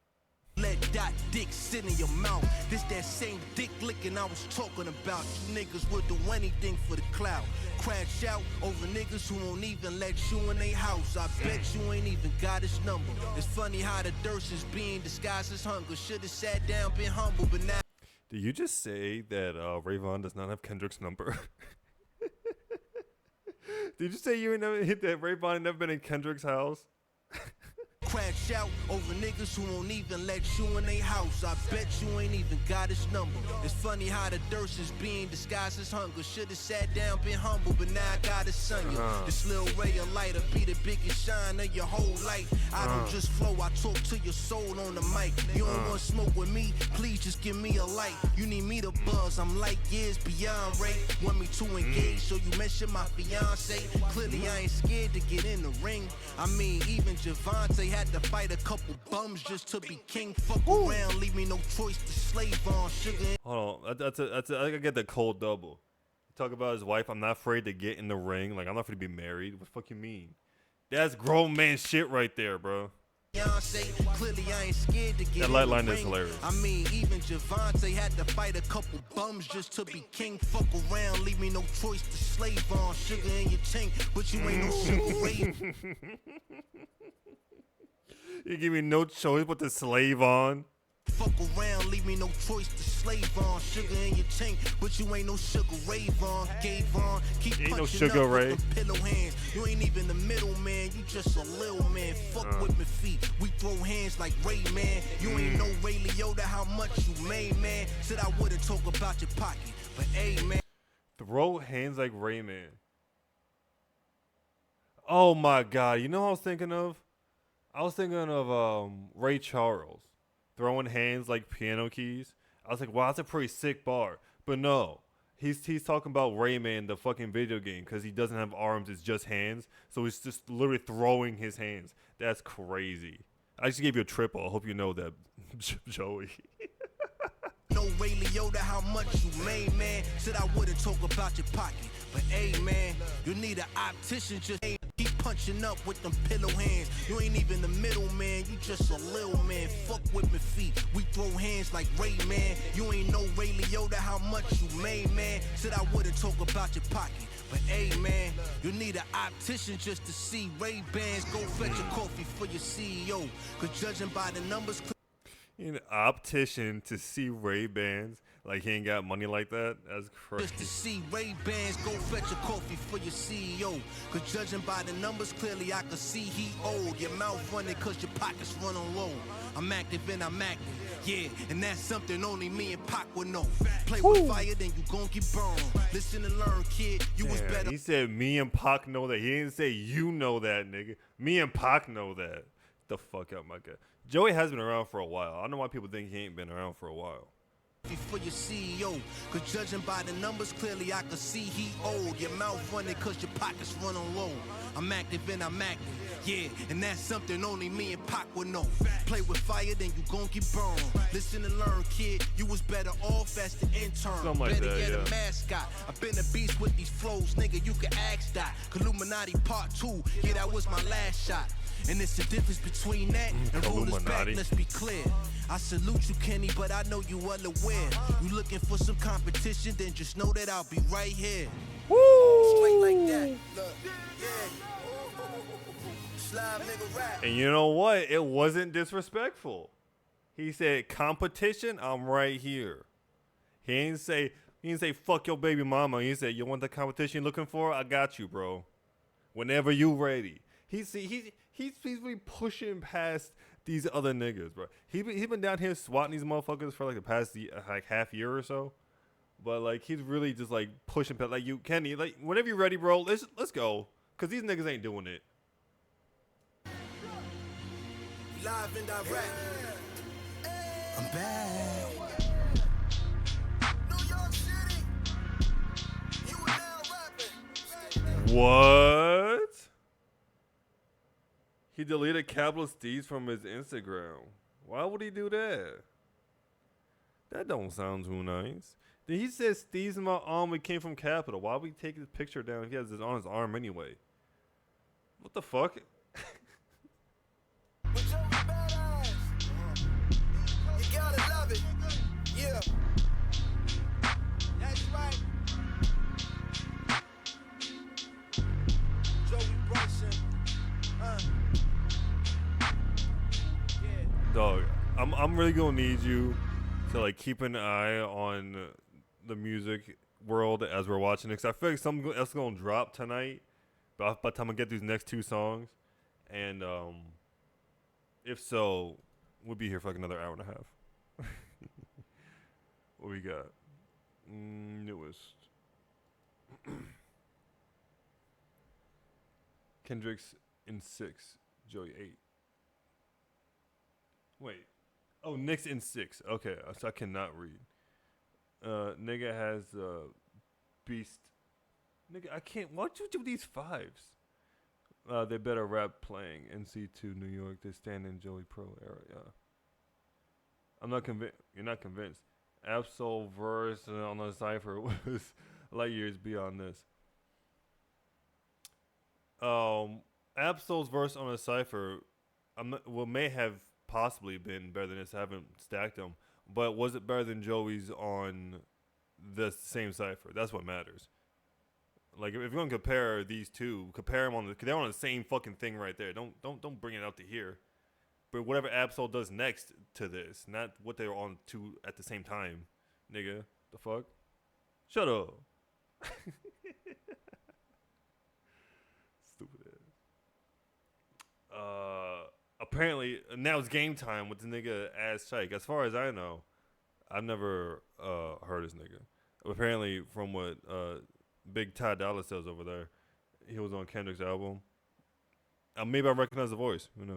Let that dick sit in your mouth. This that same dick licking I was talking about. You niggas would do anything for the clout. Crash out over niggas who won't even let you in their house. I bet you ain't even got his number. It's funny how the Durst is being disguised as hunger. Should've sat down, been humble, but now. Did you just say that Rayvon does not have Kendrick's number? Did you say you ain't never hit that Rayvon ain't never been in Kendrick's house? Crash out over niggas who won't even let you in their house. I bet you ain't even got his number. It's funny how the Durst is being disguised as hunger. Should've sat down, been humble, but now I gotta sun you. This little ray of light will be the biggest shine of your whole life. I don't just flow, I talk to your soul on the mic. You don't want smoke with me? Please just give me a light. You need me to buzz, I'm light years beyond Ray. Want me to engage, so you mention my fiance. Clearly I ain't scared to get in the ring. I mean, even Javante had to fight a couple bums just to be king. Fuck around, leave me no choice to slave on sugar. Hold on, I get the cold double. Talk about his wife. I'm not afraid to get in the ring. Like I'm not afraid to be married. What the fuck you mean? That's grown man shit right there, bro. Clearly I ain't scared to get that light line is hilarious. I mean, even Javante had to fight a couple bums just to be king. Fuck around, leave me no choice to slave on sugar in your tank, but you ain't no sugar ray. You give me no choice but to slave on. Fuck around, leave me no choice to slave on sugar in your tank, but you ain't no sugar rave on. Gave on, keep ain't punching no sugar up ray. with them pillow hands. You ain't even the middle man, you just a little man. Fuck with my feet, we throw hands like Ray Man. You ain't no Ray Liotta, how much you made, man. Said I wouldn't talk about your pocket, but hey man. Throw hands like Ray Man. Oh my god, you know what I was thinking of? I was thinking of Ray Charles. Throwing hands like piano keys. I was like, wow, that's a pretty sick bar. But no, he's talking about Rayman, the fucking video game, because he doesn't have arms, it's just hands. So he's just literally throwing his hands. That's crazy. I just gave you a triple. I hope you know that, Joey. No Ray Liotta, how much you made, man. Said I wouldn't talk about your pocket, but hey, man, you need an optician just keep punching up with them pillow hands. You ain't even the middle man, you just a little man. Fuck with my feet, we throw hands like Ray Man. You ain't no Ray Liotta, how much you made, man. Said I wouldn't talk about your pocket, but hey, man, you need an optician just to see Ray-Bans. Go fetch a coffee for your CEO, cause judging by the numbers. An optician to see Ray-Bans, like he ain't got money like that. That's crazy. Just to see Ray-Bans, go fetch a coffee for your CEO. Cause judging by the numbers, clearly I can see he old. Your mouth running cause your pockets running low. I'm active and I'm active, yeah, and that's something only me and Pac would know. Play with fire, then you gon' get burned. Listen and learn, kid, you was better. He said me and Pac know that. He didn't say you know that, nigga. Me and Pac know that. The fuck out, my guy. Joey has been around for a while. I don't know why people think he ain't been around for a while. For your CEO, cause judging by the numbers, clearly I can see he old. Your mouth running cause your pockets running low. I'm active and I'm active, yeah, and that's something only me and Pac would know. Play with fire, then you gon' get burned. Listen and learn, kid, you was better off as the intern. Something like better that, get yeah. a mascot. I've been a beast with these flows, nigga, you can ask that. Illuminati part 2, yeah, that was my last shot. And it's the difference between that and rollers back, let's be clear. I salute you, Kenny, but I know you unaware. You looking for some competition, then just know that I'll be right here. Woo! Straight like that. Look, yeah. Slime nigga rap. And you know what? It wasn't disrespectful. He said, competition, I'm right here. He didn't say fuck your baby mama. He said, you want the competition you're looking for? I got you, bro. Whenever you ready. He's really pushing past these other niggas, bro. He been down here swatting these motherfuckers for like the past like half year or so. But like he's really just like pushing past like you, Kenny, like whenever you're ready, bro, let's go. Cause these niggas ain't doing it. Live and direct. I'm back. New York City. You are now rapping. What? He deleted Capital Steez from his Instagram. Why would he do that? That don't sound too nice. Then he said Steez in my arm, we came from Capital. Why would we take his picture down if he has this on his arm anyway? What the fuck? With your badass. You gotta love it. Yeah. That's right. Joey Bryson. Yeah. Dog, I'm really gonna need you to like keep an eye on the music world as we're watching it. Cause I feel like something else is gonna drop tonight. By the time I get these next two songs, and if so, we'll be here for like another hour and a half. What we got? Newest. Kendrick's in 6, Joey 8. Wait. Oh, Nick's in 6. Okay, so I cannot read. Nigga has Beast. Nigga, I can't. Why'd you do these 5s? They better rap playing. NC2 New York. They stand in Joey Pro era. Yeah. I'm not convinced. You're not convinced. Absol verse on the cipher was light years beyond this. Absol's verse on a cipher, may have possibly been better than this. I haven't stacked them, but was it better than Joey's on the same cipher? That's what matters. Like if you're gonna compare these two, compare them they're on the same fucking thing right there. Don't bring it out to here. But whatever Absol does next to this, not what they were on to at the same time, nigga. The fuck? Shut up. Stupid ass. Apparently now it's game time with the nigga Ass Chike. As far as I know, I've never heard this nigga. Apparently from what Big Ty Dolla says over there, he was on Kendrick's album. Maybe I recognize the voice. Who knows?